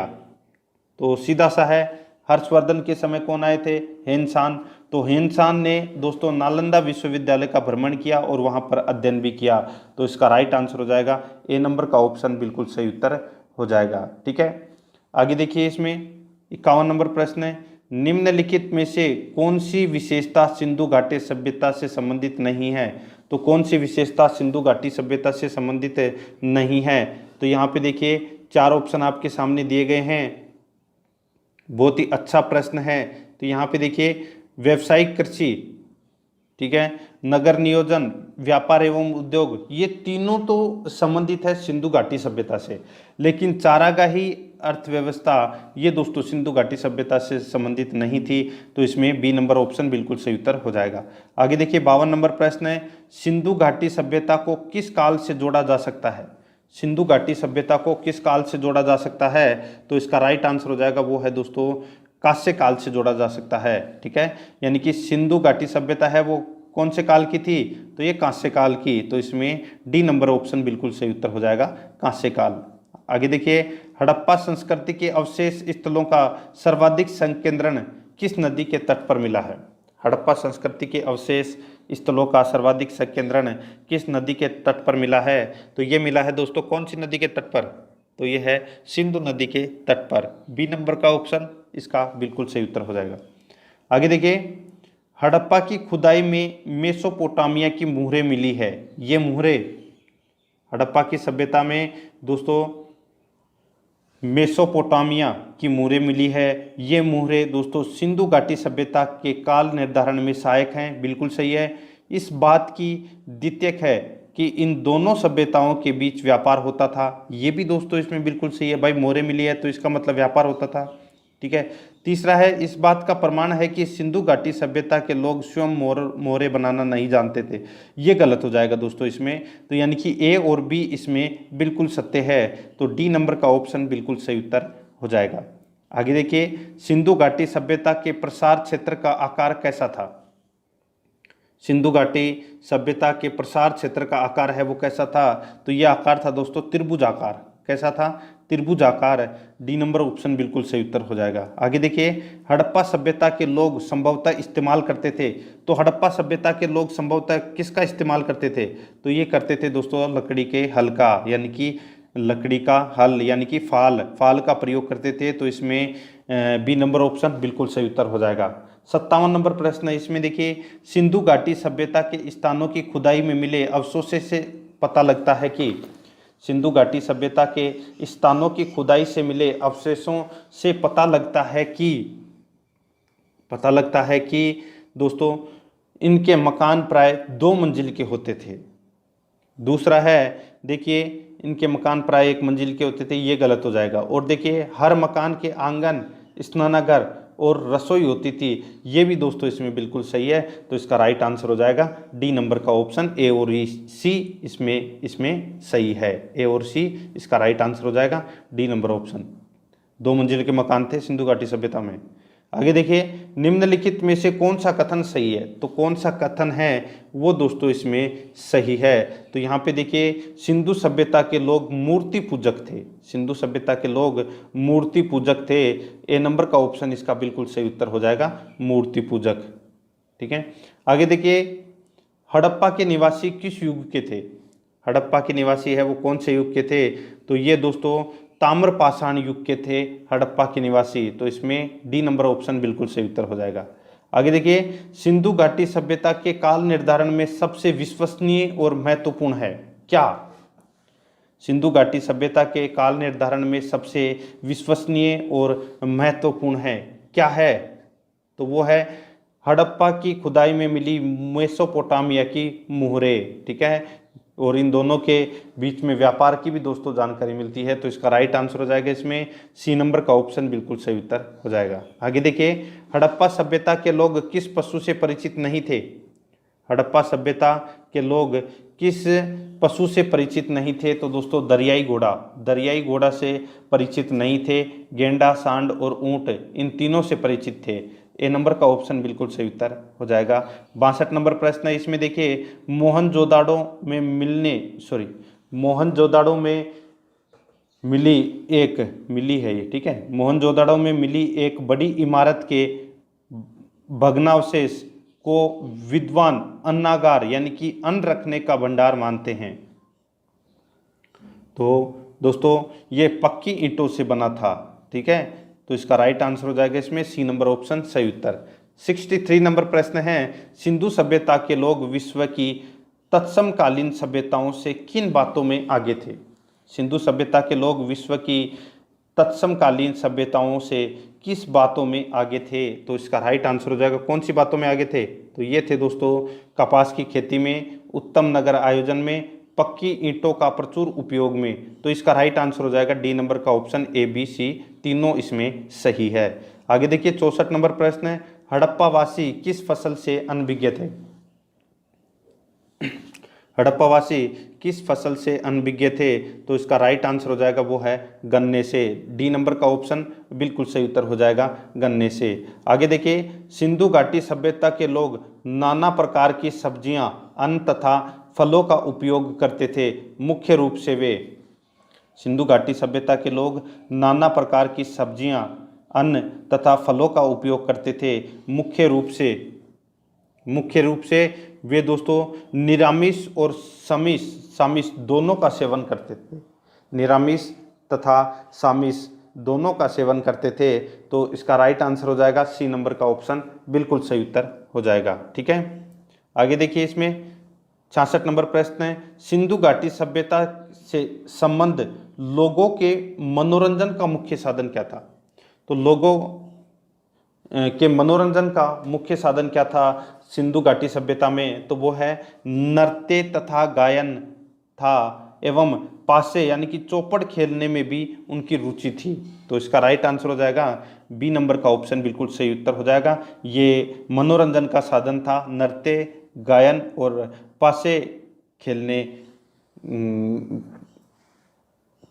तो सीधा सा है, हर्षवर्धन के समय कौन आए थे? हेनसान। तो हेनसान ने दोस्तों नालंदा विश्वविद्यालय का भ्रमण किया और वहां पर अध्ययन भी किया। तो इसका राइट आंसर हो जाएगा ए नंबर का ऑप्शन बिल्कुल सही उत्तर हो जाएगा। ठीक है, आगे देखिए, इसमें 51 नंबर प्रश्न है, निम्नलिखित में से कौन सी विशेषता सिंधु घाटी सभ्यता से संबंधित नहीं है? तो कौन सी विशेषता सिंधु घाटी सभ्यता से संबंधित नहीं है? तो यहाँ पे देखिए, चार ऑप्शन आपके सामने दिए गए हैं। बहुत ही अच्छा प्रश्न है। तो यहाँ पे देखिए, व्यावसायिक कृषि, ठीक है, नगर नियोजन, व्यापार एवं उद्योग, ये तीनों तो संबंधित है सिंधु घाटी सभ्यता से, लेकिन चारागाही अर्थव्यवस्था ये दोस्तों सिंधु घाटी सभ्यता से संबंधित नहीं थी। तो इसमें बी नंबर ऑप्शन बिल्कुल सही उत्तर हो जाएगा। आगे देखिए, 52 नंबर प्रश्न है, सिंधु घाटी सभ्यता को किस काल से जोड़ा जा सकता है? सिंधु घाटी सभ्यता को किस काल से जोड़ा जा सकता है? तो इसका राइट आंसर हो जाएगा वो है दोस्तों कांस्य काल से जोड़ा जा सकता है। ठीक है, यानी कि सिंधु घाटी सभ्यता है वो कौन से काल की थी? तो ये कांस्य काल की। तो इसमें डी नंबर ऑप्शन बिल्कुल सही उत्तर हो जाएगा, कांस्य काल। आगे देखिए, हड़प्पा संस्कृति के अवशेष स्थलों का सर्वाधिक संकेंद्रण किस नदी के तट पर मिला है? हड़प्पा संस्कृति के अवशेष स्थलों का सर्वाधिक संकेंद्रण किस नदी के तट पर मिला है? तो ये मिला है दोस्तों कौन सी नदी के तट पर? तो ये है सिंधु नदी के तट पर। बी नंबर का ऑप्शन इसका बिल्कुल सही उत्तर हो जाएगा। आगे देखिए, हड़प्पा की खुदाई में मेसोपोटामिया की मुहरें मिली है। ये मुहरें हड़प्पा की सभ्यता में दोस्तों मेसोपोटामिया की मुहरें मिली है। ये मुहरें दोस्तों सिंधु घाटी सभ्यता के काल निर्धारण में सहायक हैं। बिल्कुल सही है। इस बात की द्योतक है कि इन दोनों सभ्यताओं के बीच व्यापार होता था। ये भी दोस्तों इसमें बिल्कुल सही है। भाई मोहरें मिली है तो इसका मतलब व्यापार होता था। ठीक है। तीसरा है, इस बात का प्रमाण है कि सिंधु घाटी सभ्यता के लोग स्वयं मोहरे बनाना नहीं जानते थे। ये गलत हो जाएगा दोस्तों इसमें, तो यानी कि ए और बी इसमें बिल्कुल सत्य है, तो डी नंबर का ऑप्शन बिल्कुल सही उत्तर हो जाएगा। आगे देखिए, सिंधु घाटी सभ्यता के प्रसार क्षेत्र का आकार कैसा था? सिंधु घाटी सभ्यता के प्रसार क्षेत्र का आकार है वो कैसा था? तो ये आकार था दोस्तों त्रिभुजाकार। कैसा था? त्रिभुजाकार। डी नंबर ऑप्शन बिल्कुल सही उत्तर हो जाएगा। आगे देखिए, हड़प्पा सभ्यता के लोग संभवतः इस्तेमाल करते थे, तो हड़प्पा सभ्यता के लोग संभवतः किसका इस्तेमाल करते थे? तो ये करते थे दोस्तों लकड़ी के हल का, यानी कि लकड़ी का हल यानी कि फाल का प्रयोग करते थे, तो इसमें बी नंबर ऑप्शन बिल्कुल सही उत्तर हो जाएगा। 57 नंबर प्रश्न है, इसमें देखिए, सिंधु घाटी सभ्यता के स्थानों की खुदाई में मिले अवशेषों से पता लगता है कि, सिंधु घाटी सभ्यता के स्थानों की खुदाई से मिले अवशेषों से पता लगता है कि दोस्तों इनके मकान प्राय 2 मंजिल के होते थे। दूसरा है, देखिए, इनके मकान प्राय 1 मंजिल के होते थे, ये गलत हो जाएगा। और देखिए, हर मकान के आंगन, स्नानागार और रसोई होती थी, ये भी दोस्तों इसमें बिल्कुल सही है, तो इसका राइट आंसर हो जाएगा डी नंबर का ऑप्शन ए और सी इसमें सही है। ए और सी इसका राइट आंसर हो जाएगा, डी नंबर ऑप्शन। 2 मंजिल के मकान थे सिंधु घाटी सभ्यता में। आगे देखिए, निम्नलिखित में से कौन सा कथन सही है? तो कौन सा कथन है वो दोस्तों इसमें सही है? तो यहाँ पे देखिए, सिंधु सभ्यता के लोग मूर्ति पूजक थे। सिंधु सभ्यता के लोग मूर्ति पूजक थे। ए नंबर का ऑप्शन इसका बिल्कुल सही उत्तर हो जाएगा, मूर्ति पूजक। ठीक है। आगे देखिए, हड़प्पा के निवासी किस युग के थे? हड़प्पा के निवासी है वो कौन से युग के थे? तो ये दोस्तों ताम्रपाषाण युग के थे हड़प्पा के निवासी, तो इसमें डी नंबर ऑप्शन बिल्कुल सही उत्तर हो जाएगा। आगे देखिए, सिंधु घाटी सभ्यता के काल निर्धारण में सबसे विश्वसनीय और महत्वपूर्ण है क्या? सिंधु घाटी सभ्यता के काल निर्धारण में सबसे विश्वसनीय और महत्वपूर्ण है क्या है? तो वो है हड़प्पा की खुदाई में मिली मेसोपोटामिया की मुहरे। ठीक है, और इन दोनों के बीच में व्यापार की भी दोस्तों जानकारी मिलती है, तो इसका राइट आंसर हो जाएगा इसमें सी नंबर का ऑप्शन बिल्कुल सही उत्तर हो जाएगा। आगे देखिए, हड़प्पा सभ्यता के लोग किस पशु से परिचित नहीं थे? हड़प्पा सभ्यता के लोग किस पशु से परिचित नहीं थे? तो दोस्तों दरियाई घोड़ा से परिचित नहीं थे। गेंडा, सांड और ऊंट, इन तीनों से परिचित थे। ए नंबर का ऑप्शन बिल्कुल सही उत्तर हो जाएगा। 62 नंबर प्रश्न है, इसमें देखिए, मोहनजोदाड़ो में मिली है ये। ठीक है, मोहनजोदाड़ो में मिली एक बड़ी इमारत के भग्नावशेष को विद्वान अन्नागार यानी कि अन्न रखने का भंडार मानते हैं। तो दोस्तों ये पक्की ईंटों से बना था। ठीक है, तो इसका राइट आंसर हो जाएगा इसमें सी नंबर ऑप्शन सही उत्तर। 63 नंबर प्रश्न है, सिंधु सभ्यता के लोग विश्व की तत्समकालीन सभ्यताओं से किन बातों में आगे थे? सिंधु सभ्यता के लोग विश्व की तत्समकालीन सभ्यताओं से किस बातों में आगे थे? तो इसका राइट आंसर हो जाएगा, कौन सी बातों में आगे थे? तो ये थे दोस्तों कपास की खेती में, उत्तम नगर आयोजन में, पक्की ईंटों का प्रचुर उपयोग में। तो इसका राइट आंसर हो जाएगा डी नंबर का ऑप्शन ए, बी, सी तीनों इसमें सही है। आगे देखिए, 64 नंबर प्रश्न है, हड़प्पावासी किस फसल से अनभिज्ञ थे? हड़प्पावासी किस फसल से अनभिज्ञ थे? तो इसका राइट आंसर हो जाएगा वो है गन्ने से। डी नंबर का ऑप्शन बिल्कुल सही उत्तर हो जाएगा, गन्ने से। आगे देखिए, सिंधु घाटी सभ्यता के लोग नाना प्रकार की सब्जियां, अन्न तथा फलों का उपयोग करते थे। मुख्य रूप से वे, सिंधु घाटी सभ्यता के लोग नाना प्रकार की सब्जियां, अन्न तथा फलों का उपयोग करते थे। मुख्य रूप से वे दोस्तों निरामिष और सामिष दोनों का सेवन करते थे। निरामिष तथा सामिष दोनों का सेवन करते थे। तो इसका राइट आंसर हो जाएगा सी नंबर का ऑप्शन बिल्कुल सही उत्तर हो जाएगा। ठीक है, आगे देखिए, इसमें 66 नंबर प्रश्न है, सिंधु घाटी सभ्यता से संबंध लोगों के मनोरंजन का मुख्य साधन क्या था? तो लोगों के मनोरंजन का मुख्य साधन क्या था सिंधु घाटी सभ्यता में? तो वो है नृत्य तथा गायन था। एवं पासे यानी कि चौपड़ खेलने में भी उनकी रुचि थी। तो इसका राइट आंसर हो जाएगा बी नंबर का ऑप्शन बिल्कुल सही उत्तर हो जाएगा। ये मनोरंजन का साधन था, नृत्य, गायन और पासे खेलने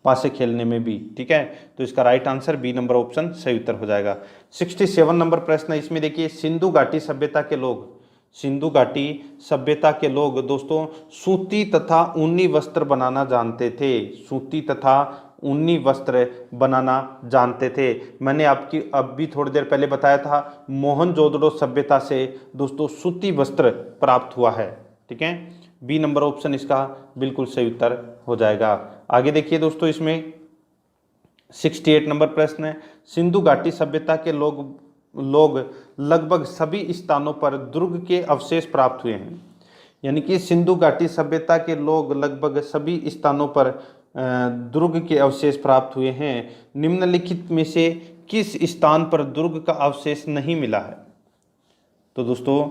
पासे खेलने में भी। ठीक है, तो इसका right answer B number option सही उत्तर हो जाएगा। 67 नंबर प्रश्न है, इसमें देखिए सिंधु घाटी सभ्यता के लोग, सिंधु घाटी सभ्यता के लोग दोस्तों सूती तथा ऊनी वस्त्र बनाना जानते थे, सूती तथा ऊनी वस्त्र बनाना जानते थे। मैंने आपकी अब भी थोड़ी देर पहले बताया था मोहनजोदड़ो सभ्यता से दोस्तों सूती वस्त्र प्राप्त हुआ है। ठीक है, बी नंबर ऑप्शन इसका बिल्कुल सही उत्तर हो जाएगा। आगे देखिए दोस्तों, इसमें 68 नंबर प्रश्न है, सिंधु घाटी सभ्यता के लोग लगभग सभी स्थानों पर दुर्ग के अवशेष प्राप्त हुए हैं। यानी कि सिंधु घाटी सभ्यता के लोग लगभग सभी स्थानों पर दुर्ग के अवशेष प्राप्त हुए हैं। निम्नलिखित में से किस स्थान पर दुर्ग का अवशेष नहीं मिला है? तो दोस्तों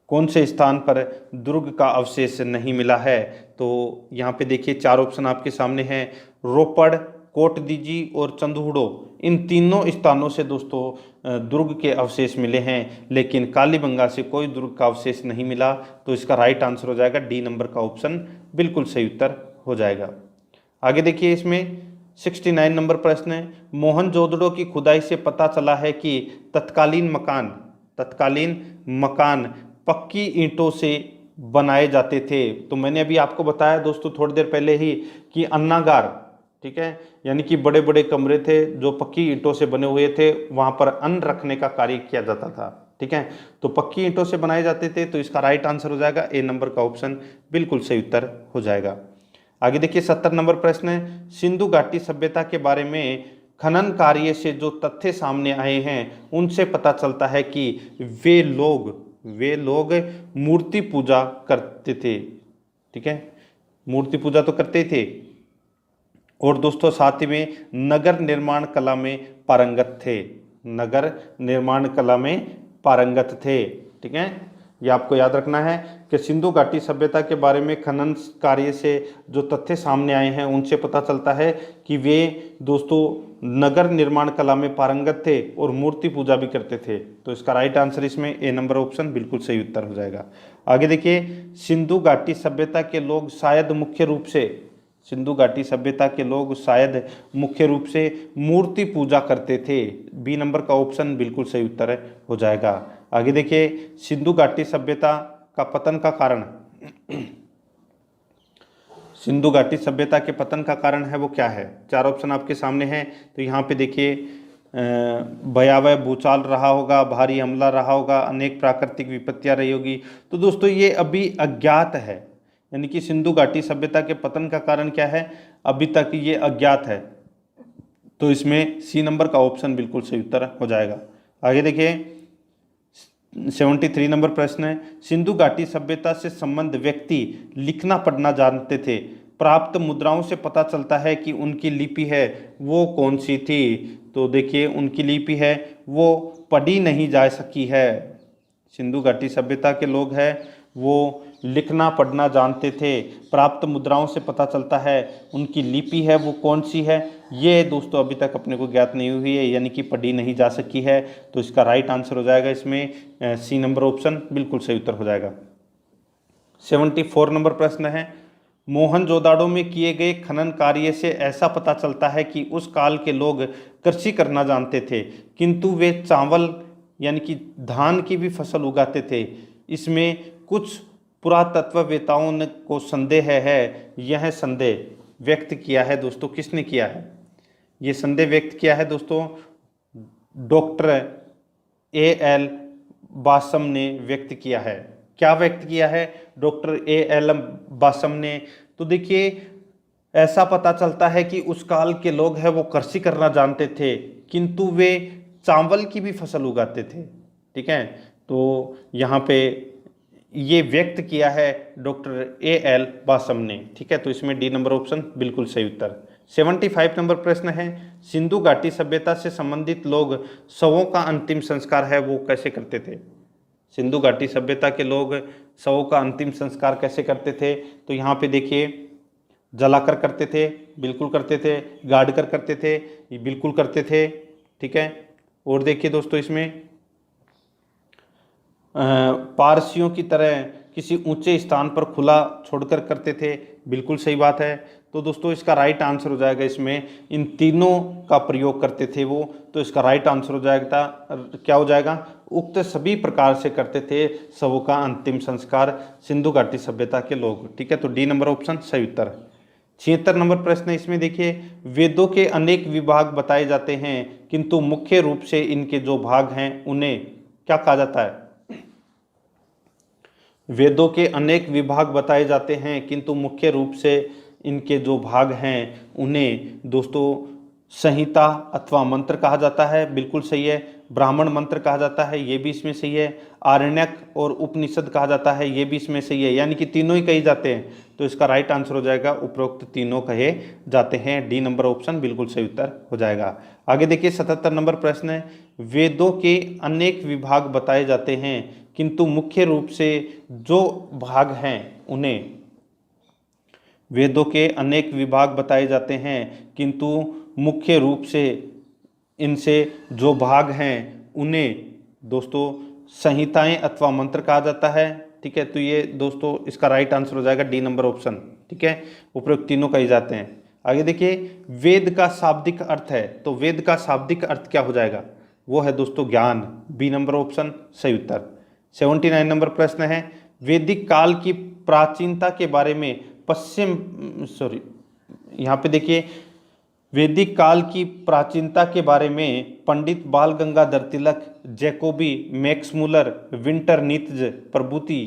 कौन से स्थान पर दुर्ग का अवशेष नहीं मिला है? तो यहाँ पे देखिए चार ऑप्शन आपके सामने हैं, रोपड़, कोटदीजी और चंदहुड़ो। इन तीनों स्थानों से दोस्तों दुर्ग के अवशेष मिले हैं, लेकिन कालीबंगा से कोई दुर्ग का अवशेष नहीं मिला। तो इसका राइट आंसर हो जाएगा डी नंबर का ऑप्शन बिल्कुल सही उत्तर हो जाएगा। आगे देखिए, इसमें 69 नंबर प्रश्न है, मोहनजोदड़ो की खुदाई से पता चला है कि तत्कालीन मकान पक्की ईंटों से बनाए जाते थे। तो मैंने अभी आपको बताया दोस्तों थोड़ी देर पहले ही कि अन्नागार, ठीक है, यानी कि बड़े बड़े कमरे थे जो पक्की ईंटों से बने हुए थे, वहां पर अन्न रखने का कार्य किया जाता था। ठीक है, तो पक्की ईंटों से बनाए जाते थे। तो इसका राइट आंसर हो जाएगा ए नंबर का ऑप्शन बिल्कुल सही उत्तर हो जाएगा। आगे देखिए 70 नंबर प्रश्न है, सिंधु घाटी सभ्यता के बारे में खनन कार्य से जो तथ्य सामने आए हैं उनसे पता चलता है कि वे लोग मूर्ति पूजा करते थे। ठीक है, मूर्ति पूजा तो करते थे, और दोस्तों साथ ही में नगर निर्माण कला में पारंगत थे। ठीक है, ये आपको याद रखना है कि सिंधु घाटी सभ्यता के बारे में खनन कार्य से जो तथ्य सामने आए हैं उनसे पता चलता है कि वे दोस्तों नगर निर्माण कला में पारंगत थे और मूर्ति पूजा भी करते थे। तो इसका राइट आंसर इसमें ए नंबर ऑप्शन बिल्कुल सही उत्तर हो जाएगा। आगे देखिए, सिंधु घाटी सभ्यता के लोग शायद मुख्य रूप से मूर्ति पूजा करते थे। बी नंबर का ऑप्शन बिल्कुल सही उत्तर हो जाएगा। आगे देखिए, सिंधु घाटी सभ्यता का पतन का कारण सिंधु घाटी सभ्यता के पतन का कारण है वो क्या है? चार ऑप्शन आपके सामने हैं। तो यहाँ पे देखिए भयावह भूचाल रहा होगा, भारी हमला रहा होगा, अनेक प्राकृतिक विपत्तियां रही होगी। तो दोस्तों ये अभी अज्ञात है, यानी कि सिंधु घाटी सभ्यता के पतन का कारण क्या है, अभी तक ये अज्ञात है। तो इसमें सी नंबर का ऑप्शन बिल्कुल सही उत्तर हो जाएगा। आगे देखिए 73 नंबर प्रश्न है, सिंधु घाटी सभ्यता से संबंध व्यक्ति लिखना पढ़ना जानते थे। प्राप्त मुद्राओं से पता चलता है कि उनकी लिपि है वो कौन सी थी। तो देखिए उनकी लिपि है वो पढ़ी नहीं जा सकी है। सिंधु घाटी सभ्यता के लोग हैं वो लिखना पढ़ना जानते थे। प्राप्त मुद्राओं से पता चलता है उनकी लिपि है वो कौन सी है, ये दोस्तों अभी तक अपने को ज्ञात नहीं हुई है, यानी कि पढ़ी नहीं जा सकी है। तो इसका राइट आंसर हो जाएगा इसमें सी नंबर ऑप्शन बिल्कुल सही उत्तर हो जाएगा। 74 नंबर प्रश्न है, मोहनजोदाड़ो में किए गए खनन कार्य से ऐसा पता चलता है कि उस काल के लोग कृषि करना जानते थे, किंतु वे चावल यानी कि धान की भी फसल उगाते थे। इसमें कुछ पुरातत्ववेताओं ने को संदेह है। यह संदेह व्यक्त किया है दोस्तों, किसने किया है? ये संदेह व्यक्त किया है दोस्तों डॉक्टर A.L. बासम ने व्यक्त किया है। क्या व्यक्त किया है डॉक्टर A.L. बासम ने? तो देखिए ऐसा पता चलता है कि उस काल के लोग हैं वो कृषि करना जानते थे, किंतु वे चावल की भी फसल उगाते थे। ठीक है, तो यहाँ पे ये व्यक्त किया है डॉक्टर A.L. बासम ने। ठीक है, तो इसमें डी नंबर ऑप्शन बिल्कुल सही उत्तर। 75 नंबर प्रश्न है, सिंधु घाटी सभ्यता से संबंधित लोग शवों का अंतिम संस्कार है वो कैसे करते थे? सिंधु घाटी सभ्यता के लोग शवों का अंतिम संस्कार कैसे करते थे? तो यहाँ पे देखिए जलाकर करते थे, बिल्कुल करते थे। गाड़ कर करते थे, ये बिल्कुल करते थे। ठीक है। और देखिए दोस्तों इसमें पारसियों की तरह किसी ऊंचे स्थान पर खुला छोड़कर करते थे, बिल्कुल सही बात है। तो दोस्तों इसका राइट आंसर हो जाएगा इसमें, इन तीनों का प्रयोग करते थे वो। तो इसका राइट आंसर हो जाएगा, क्या हो जाएगा, उक्त सभी प्रकार से करते थे सबों का अंतिम संस्कार सिंधु घाटी सभ्यता के लोग। ठीक है, तो डी नंबर ऑप्शन सही उत्तर है। 76 नंबर प्रश्न है, इसमें देखिए, वेदों के अनेक विभाग बताए जाते हैं किंतु मुख्य रूप से इनके जो भाग हैं उन्हें क्या कहा जाता है। वेदों के अनेक विभाग बताए जाते हैं किंतु मुख्य रूप से इनके जो भाग हैं उन्हें दोस्तों संहिता अथवा मंत्र कहा जाता है, बिल्कुल सही है। ब्राह्मण मंत्र कहा जाता है, ये भी इसमें सही है। आरण्यक और उपनिषद कहा जाता है, ये भी इसमें सही है, यानी कि तीनों ही कहे जाते हैं। तो इसका राइट आंसर हो जाएगा उपरोक्त तीनों कहे जाते हैं, डी नंबर ऑप्शन बिल्कुल सही उत्तर हो जाएगा। आगे देखिए 77 नंबर प्रश्न है, वेदों के अनेक विभाग बताए जाते हैं किंतु मुख्य रूप से जो भाग हैं उन्हें, वेदों के अनेक विभाग बताए जाते हैं किंतु मुख्य रूप से इनसे जो भाग हैं उन्हें दोस्तों संहिताएं अथवा मंत्र कहा जाता है। ठीक है, तो ये दोस्तों इसका राइट आंसर हो जाएगा डी नंबर ऑप्शन। ठीक है, उपरोक्त तीनों कहे जाते हैं। आगे देखिए, वेद का शाब्दिक अर्थ है, तो वेद का शाब्दिक अर्थ क्या हो जाएगा, वो है दोस्तों ज्ञान, बी नंबर ऑप्शन सही उत्तर। 79 नंबर प्रश्न है, वैदिक काल की प्राचीनता के बारे में यहाँ पे देखिए, वैदिक काल की प्राचीनता के बारे में पंडित बाल Gangadhar Tilak, Jacobi, Max Muller, विंटरनीत्ज प्रभृति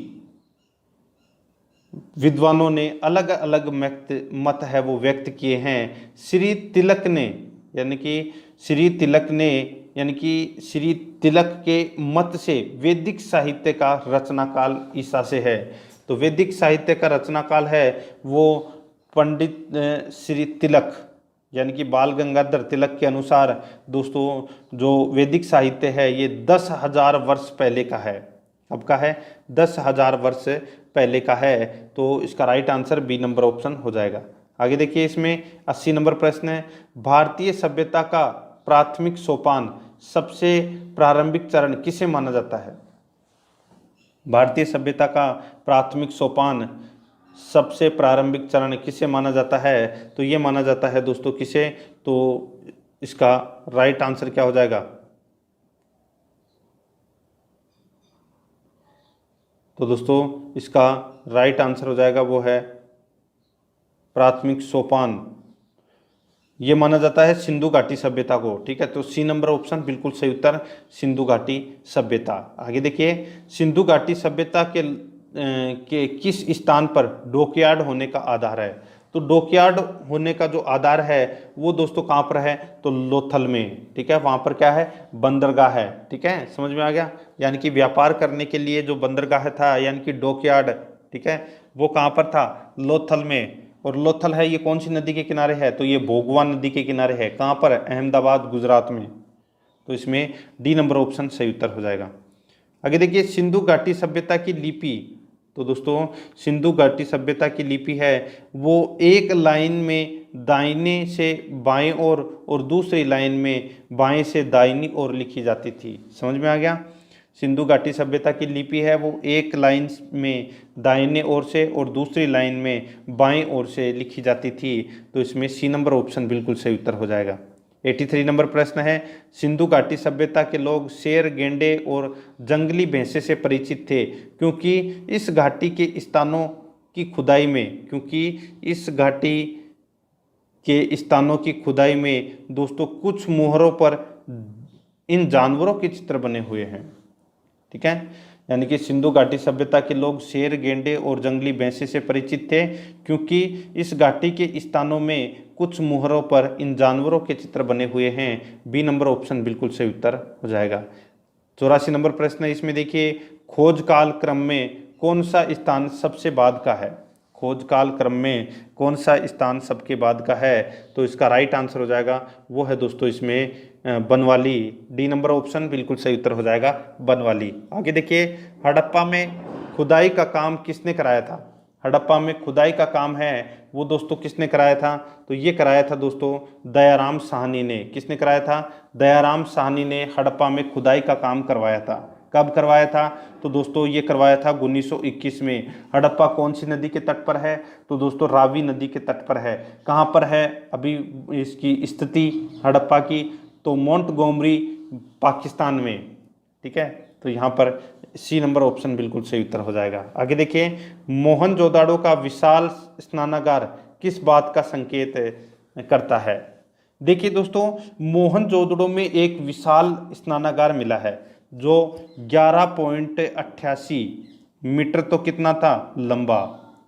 विद्वानों ने अलग अलग मत है वो व्यक्त किए हैं। श्री तिलक ने यानी कि श्री तिलक के मत से वैदिक साहित्य का रचना काल ईसा से है। तो वैदिक साहित्य का रचना काल है वो पंडित श्री तिलक यानी कि बाल गंगाधर तिलक के अनुसार दोस्तों जो वैदिक साहित्य है ये 10,000 वर्ष पहले का है। अब का है 10,000 वर्ष पहले का है। तो इसका right answer B number option हो जाएगा। आगे देखिए, इसमें 80 नंबर प्रश्न है, भारतीय सभ्यता का प्राथमिक सोपान सबसे प्रारंभिक चरण किसे माना जाता है। भारतीय सभ्यता का प्राथमिक सोपान सबसे प्रारंभिक चरण किसे माना जाता है, तो ये माना जाता है दोस्तों किसे, तो इसका राइट आंसर क्या हो जाएगा, तो दोस्तों इसका राइट आंसर हो जाएगा वो है प्राथमिक सोपान, ये माना जाता है सिंधु घाटी सभ्यता को। ठीक है, तो सी नंबर ऑप्शन बिल्कुल सही उत्तर, सिंधु घाटी सभ्यता। आगे देखिए, सिंधु घाटी सभ्यता के किस स्थान पर डॉकयार्ड होने का आधार है। तो डॉकयार्ड होने का जो आधार है वो दोस्तों कहाँ पर है, तो लोथल में। ठीक है, वहाँ पर क्या है, बंदरगाह है। ठीक है, समझ में आ गया, यानी कि व्यापार करने के लिए जो बंदरगाह था यानी कि डॉकयार्ड, ठीक है, वो कहाँ पर था, लोथल में। और लोथल है ये कौन सी नदी के किनारे है, तो ये भोगवान नदी के किनारे है। कहाँ पर, अहमदाबाद गुजरात में। तो इसमें डी नंबर ऑप्शन सही उत्तर हो जाएगा। आगे देखिए, सिंधु घाटी सभ्यता की लिपि, तो दोस्तों सिंधु घाटी सभ्यता की लिपि है वो एक लाइन में दाहिने से बाएं और दूसरी लाइन में बाएं से दाहिनी ओर लिखी जाती थी। समझ में आ गया, सिंधु घाटी सभ्यता की लिपि है वो एक लाइन में दाहिने ओर से और दूसरी लाइन में बाएं ओर से लिखी जाती थी। तो इसमें सी नंबर ऑप्शन बिल्कुल सही उत्तर हो जाएगा। 83 नंबर प्रश्न है, सिंधु घाटी सभ्यता के लोग शेर, गेंडे और जंगली भैंसे से परिचित थे क्योंकि इस घाटी के स्थानों की खुदाई में दोस्तों कुछ मोहरों पर इन जानवरों के चित्र बने हुए हैं। ठीक है, यानी कि सिंधु घाटी सभ्यता के लोग शेर, गेंडे और जंगली भैंसे से परिचित थे क्योंकि इस घाटी के स्थानों में कुछ मोहरों पर इन जानवरों के चित्र बने हुए हैं। बी नंबर ऑप्शन बिल्कुल सही उत्तर हो जाएगा। 84 नंबर प्रश्न है, इसमें देखिए, खोज काल क्रम में कौन सा स्थान सबसे बाद का है। खोज काल क्रम में कौन सा स्थान सबके बाद का है, तो इसका राइट आंसर हो जाएगा वो है दोस्तों इसमें बनवाली। डी नंबर ऑप्शन बिल्कुल सही उत्तर हो जाएगा, बनवाली। आगे देखिए, हड़प्पा में खुदाई का काम किसने कराया था। हड़प्पा में खुदाई का काम है वो दोस्तों किसने कराया था? तो ये कराया था दोस्तों दयाराम साहनी ने। किसने कराया था? दयाराम साहनी ने हड़प्पा में खुदाई का काम करवाया था। कब करवाया था? तो दोस्तों ये करवाया था 1921 में। हड़प्पा कौन सी नदी के तट पर है? तो दोस्तों रावी नदी के तट पर है। कहाँ पर है अभी इसकी स्थिति हड़प्पा की? तो मोंटगोमरी पाकिस्तान में। ठीक है, तो यहाँ पर सी नंबर ऑप्शन बिल्कुल सही उत्तर हो जाएगा। आगे देखिए, मोहनजोदाड़ो का विशाल स्नानागार किस बात का संकेत करता है? देखिए दोस्तों, मोहनजोदड़ो में एक विशाल स्नानागार मिला है जो 11.88 मीटर तो कितना था? लंबा।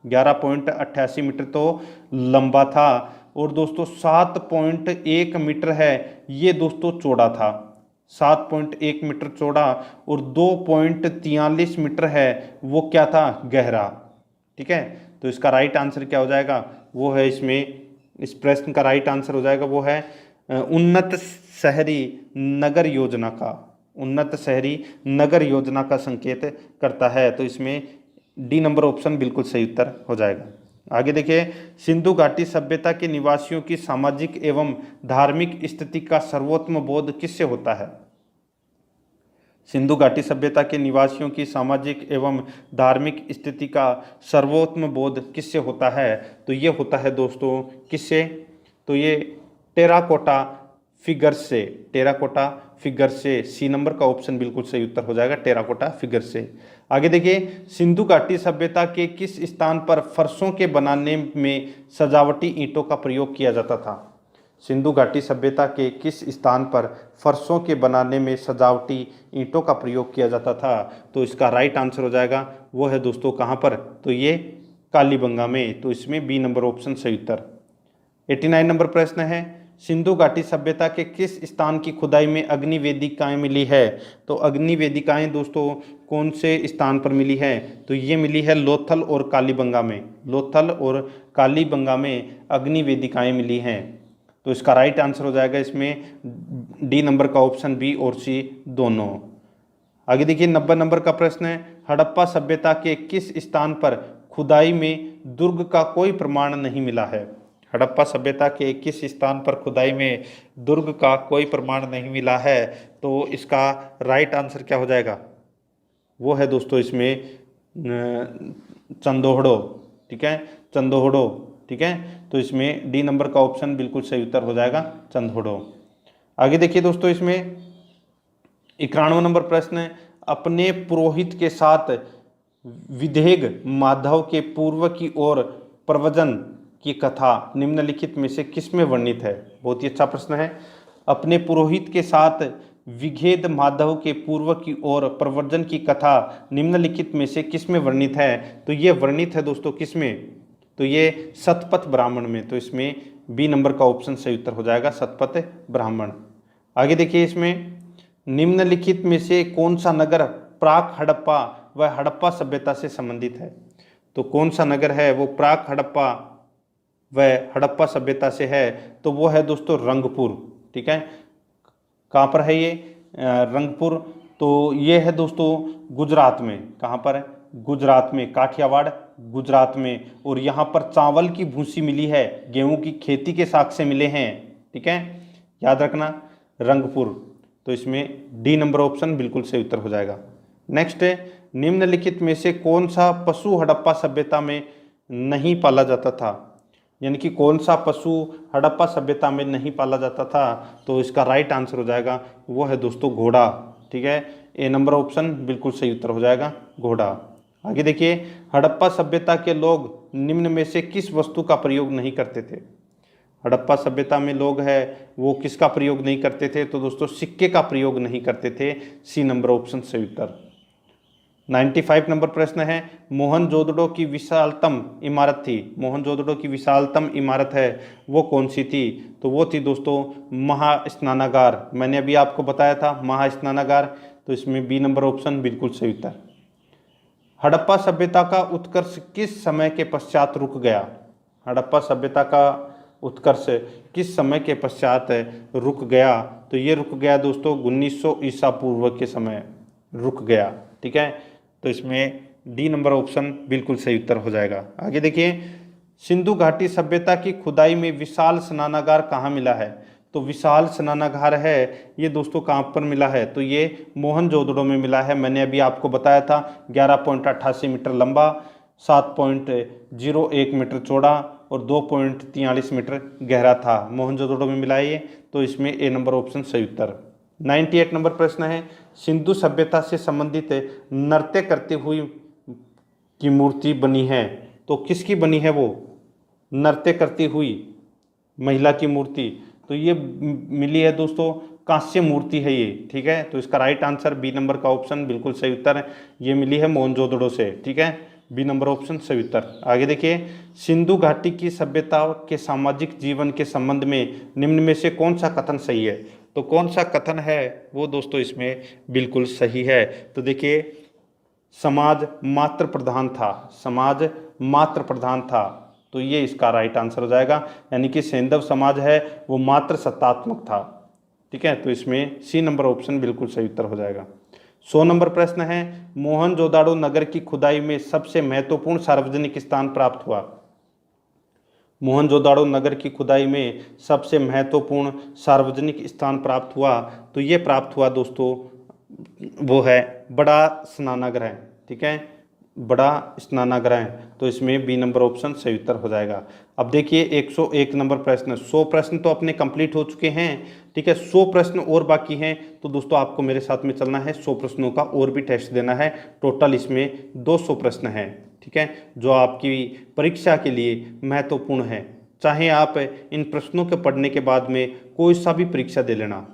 11.88 मीटर तो लंबा था। और दोस्तों 7.1 मीटर है ये दोस्तों चौड़ा था। 7.1 मीटर चौड़ा और 2.43 मीटर है वो क्या था? गहरा। ठीक है, तो इसका राइट आंसर क्या हो जाएगा? वो है इसमें, इस प्रश्न का राइट आंसर हो जाएगा वो है उन्नत शहरी नगर योजना का, उन्नत शहरी नगर योजना का संकेत करता है। तो इसमें डी नंबर ऑप्शन बिल्कुल सही उत्तर हो जाएगा। आगे देखिए, सिंधु घाटी सभ्यता के निवासियों की सामाजिक एवं धार्मिक स्थिति का सर्वोत्तम बोध किससे होता है? सिंधु घाटी सभ्यता के निवासियों की सामाजिक एवं धार्मिक स्थिति का सर्वोत्तम बोध किससे होता है? तो ये होता है दोस्तों किससे? तो ये टेराकोटा फिगर से। टेराकोटा फिगर से। सी नंबर का ऑप्शन बिल्कुल सही उत्तर हो जाएगा, टेराकोटा फिगर से। आगे देखिए, सिंधु घाटी सभ्यता के किस स्थान पर फर्शों के बनाने में सजावटी ईंटों का प्रयोग किया जाता था? सिंधु घाटी सभ्यता के किस स्थान पर फर्शों के बनाने में सजावटी ईंटों का प्रयोग किया जाता था? तो इसका राइट आंसर हो जाएगा वो है दोस्तों कहाँ पर? तो ये कालीबंगा में। तो इसमें बी नंबर ऑप्शन सही उत्तर। 89 नंबर प्रश्न है, सिंधु घाटी सभ्यता के किस स्थान की खुदाई में अग्नि वेदिकाएं मिली है? तो अग्नि वेदिकाएं दोस्तों कौन से स्थान पर मिली है? तो ये मिली है लोथल और कालीबंगा में। लोथल और कालीबंगा में अग्नि वेदिकाएं मिली हैं। तो इसका राइट आंसर हो जाएगा इसमें डी नंबर का ऑप्शन बी और सी दोनों। आगे देखिए, 90 नंबर का प्रश्न है, हड़प्पा सभ्यता के किस स्थान पर खुदाई में दुर्ग का कोई प्रमाण नहीं मिला है? हड़प्पा सभ्यता के किस स्थान पर खुदाई में दुर्ग का कोई प्रमाण नहीं मिला है? तो इसका राइट आंसर क्या हो जाएगा? वो है दोस्तों इसमें चंदोहड़ो। ठीक है, चंदोहड़ो। ठीक है, तो इसमें डी नंबर का ऑप्शन बिल्कुल सही उत्तर हो जाएगा, चंदोहड़ो। आगे देखिए दोस्तों, इसमें 91 नंबर प्रश्न है, अपने पुरोहित के साथ विदेह माधव के पूर्व की ओर प्रव्रजन की कथा निम्नलिखित में से किसमें वर्णित है? बहुत ही अच्छा प्रश्न है। अपने पुरोहित के साथ विघेद माधव के पूर्व की ओर प्रव्रजन की कथा निम्नलिखित में से किसमें वर्णित है? तो ये वर्णित है दोस्तों किसमें? तो ये सतपथ ब्राह्मण में। तो इसमें बी नंबर का ऑप्शन सही उत्तर हो जाएगा, सतपथ ब्राह्मण। आगे देखिए, इसमें निम्नलिखित में से कौन सा नगर प्राक हड़प्पा व हड़प्पा सभ्यता से संबंधित है? तो कौन सा नगर है वो प्राक हड़प्पा व हड़प्पा सभ्यता से है? तो वो है दोस्तों रंगपुर। ठीक है, कहाँ पर है ये? रंगपुर। तो ये है दोस्तों गुजरात में। कहाँ पर है? गुजरात में, काठियावाड़ गुजरात में। और यहाँ पर चावल की भूसी मिली है, गेहूं की खेती के साक्ष्य मिले हैं। ठीक है, याद रखना, रंगपुर। तो इसमें डी नंबर ऑप्शन बिल्कुल सही उत्तर हो जाएगा। नेक्स्ट है, निम्नलिखित में से कौन सा पशु हड़प्पा सभ्यता में नहीं पाला जाता था? यानी कि कौन सा पशु हड़प्पा सभ्यता में नहीं पाला जाता था? तो इसका राइट आंसर हो जाएगा वो है दोस्तों घोड़ा। ठीक है, ए नंबर ऑप्शन बिल्कुल सही उत्तर हो जाएगा, घोड़ा। आगे देखिए, हड़प्पा सभ्यता के लोग निम्न में से किस वस्तु का प्रयोग नहीं करते थे? हड़प्पा सभ्यता में लोग हैं वो किसका प्रयोग नहीं करते थे? तो दोस्तों सिक्के का प्रयोग नहीं करते थे। सी नंबर ऑप्शन सही उत्तर। 95 नंबर प्रश्न है, मोहनजोदड़ो की विशालतम इमारत थी, मोहनजोदड़ो की विशालतम इमारत है वो कौन सी थी? तो वो थी दोस्तों महास्नानागार। मैंने अभी आपको बताया था महास्नानागार। तो इसमें बी नंबर ऑप्शन बिल्कुल सही उत्तर। हड़प्पा सभ्यता का उत्कर्ष किस समय के पश्चात रुक गया? हड़प्पा सभ्यता का उत्कर्ष किस समय के पश्चात रुक गया? तो ये रुक गया दोस्तों 1900 ईसा पूर्व के समय रुक गया। ठीक है, तो इसमें डी नंबर ऑप्शन बिल्कुल सही उत्तर हो जाएगा। आगे देखिए, सिंधु घाटी सभ्यता की खुदाई में विशाल स्नानागार कहाँ मिला है? तो विशाल स्नानागार है ये दोस्तों कहाँ पर मिला है? तो ये मोहनजोदड़ो में मिला है। मैंने अभी आपको बताया था 11.88 मीटर लंबा, 7.01 मीटर चौड़ा और 2.43 मीटर गहरा था। मोहनजोदड़ो में मिला है ये, तो इसमें ए नंबर ऑप्शन सही उत्तर। 98 नंबर प्रश्न है, सिंधु सभ्यता से संबंधित नृत्य करते हुए की मूर्ति बनी है, तो किसकी बनी है वो? नृत्य करती हुई महिला की मूर्ति। तो ये मिली है दोस्तों, कांस्य मूर्ति है ये, ठीक है। तो इसका राइट आंसर बी नंबर का ऑप्शन बिल्कुल सही उत्तर है। ये मिली है मोहनजोदड़ो से, ठीक है, बी नंबर ऑप्शन सही उत्तर। आगे देखिए, सिंधु घाटी की सभ्यता के सामाजिक जीवन के संबंध में निम्न में से कौन सा कथन सही है? तो कौन सा कथन है वो दोस्तों इसमें बिल्कुल सही है? तो देखिए, समाज मातृ प्रधान था, समाज मातृ प्रधान था, तो ये इसका राइट आंसर हो जाएगा। यानी कि सैंधव समाज है वो मातृ सत्तात्मक था, ठीक है। तो इसमें सी नंबर ऑप्शन बिल्कुल सही उत्तर हो जाएगा। 100 नंबर प्रश्न है, मोहनजोदाड़ो नगर की खुदाई में सबसे महत्वपूर्ण सार्वजनिक स्थान प्राप्त हुआ। मोहनजोदाड़ो नगर की खुदाई में सबसे महत्वपूर्ण सार्वजनिक स्थान प्राप्त हुआ, तो ये प्राप्त हुआ दोस्तों वो है बड़ा स्नानागृह, ठीक है, बड़ा स्नानागृह। तो इसमें बी नंबर ऑप्शन सही उत्तर हो जाएगा। अब देखिए 101 नंबर प्रश्न, 100 प्रश्न तो अपने कंप्लीट हो चुके हैं, ठीक है, 100 प्रश्न और बाकी हैं। तो दोस्तों आपको मेरे साथ में चलना है, 100 प्रश्नों का और भी टेस्ट देना है। टोटल इसमें 200 प्रश्न हैं, ठीक है, जो आपकी परीक्षा के लिए महत्वपूर्ण है। चाहे आप इन प्रश्नों के पढ़ने के बाद में कोई सा भी परीक्षा दे लेना,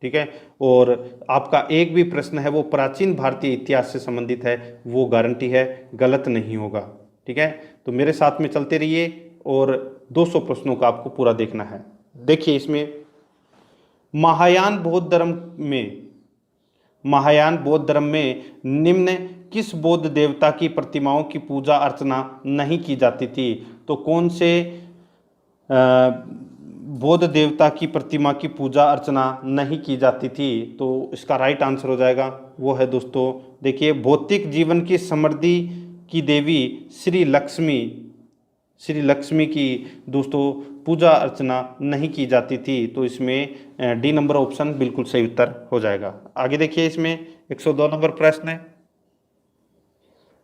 ठीक है, और आपका एक भी प्रश्न है वो प्राचीन भारतीय इतिहास से संबंधित है, वो गारंटी है गलत नहीं होगा, ठीक है। तो मेरे साथ में चलते रहिए और 200 प्रश्नों का आपको पूरा देखना है। देखिए इसमें महायान बौद्ध धर्म में निम्न किस बौद्ध देवता की प्रतिमाओं की पूजा अर्चना नहीं की जाती थी? तो कौन से बौद्ध देवता की प्रतिमा की पूजा अर्चना नहीं की जाती थी? तो इसका राइट आंसर हो जाएगा वो है दोस्तों, देखिए, भौतिक जीवन की समृद्धि की देवी श्री लक्ष्मी की दोस्तों पूजा अर्चना नहीं की जाती थी। तो इसमें डी नंबर ऑप्शन बिल्कुल सही उत्तर हो जाएगा। आगे देखिए, इसमें 102 नंबर प्रश्न है,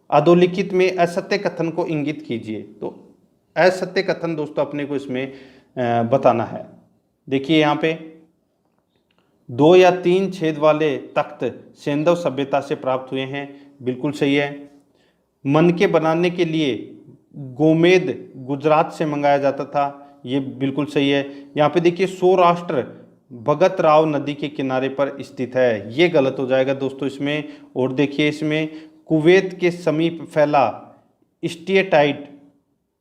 अधोलिखित में असत्य कथन को इंगित कीजिए। तो असत्य कथन दोस्तों अपने को इसमें बताना है। देखिए यहाँ पे 2 या 3 छेद वाले तख्त सैंधव सभ्यता से प्राप्त हुए हैं, बिल्कुल सही है। मन के बनाने के लिए गोमेद गुजरात से मंगाया जाता था, ये बिल्कुल सही है। यहाँ पे देखिए सौराष्ट्र भगत राव नदी के किनारे पर स्थित है, ये गलत हो जाएगा दोस्तों इसमें। और देखिए इसमें कुवैत के समीप फैला स्टेटाइट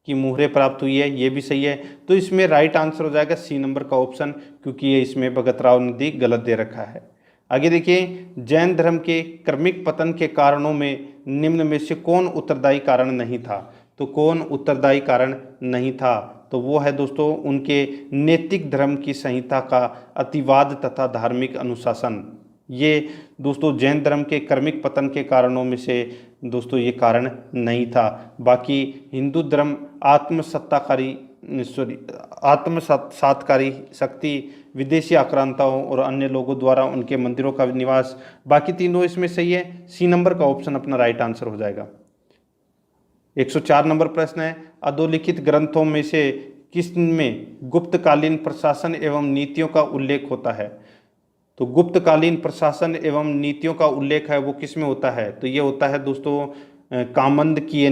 की मुहरें प्राप्त हुई है, ये भी सही है। तो इसमें राइट आंसर हो जाएगा सी नंबर का ऑप्शन, क्योंकि ये इसमें भगत राव नदी गलत दे रखा है। आगे देखिए, जैन धर्म के क्रमिक पतन के कारणों में निम्न में से कौन उत्तरदायी कारण नहीं था? तो कौन उत्तरदायी कारण नहीं था? तो वो है दोस्तों उनके नैतिक धर्म की संहिता का अतिवाद तथा धार्मिक अनुशासन। ये दोस्तों जैन धर्म के क्रमिक पतन के कारणों में से दोस्तों ये कारण नहीं था। बाकी हिंदू धर्म आत्मसातकारी शक्ति, विदेशी आक्रांताओं और अन्य लोगों द्वारा उनके मंदिरों का निवास, बाकी तीनों इसमें सही है। सी नंबर का ऑप्शन अपना राइट आंसर हो जाएगा। 104 नंबर प्रश्न है, अधोलिखित ग्रंथों में से किसमें गुप्तकालीन प्रशासन एवं नीतियों का उल्लेख होता है? तो गुप्तकालीन प्रशासन एवं नीतियों का उल्लेख है वो किसमें होता है? तो ये होता है दोस्तों कामंदकीय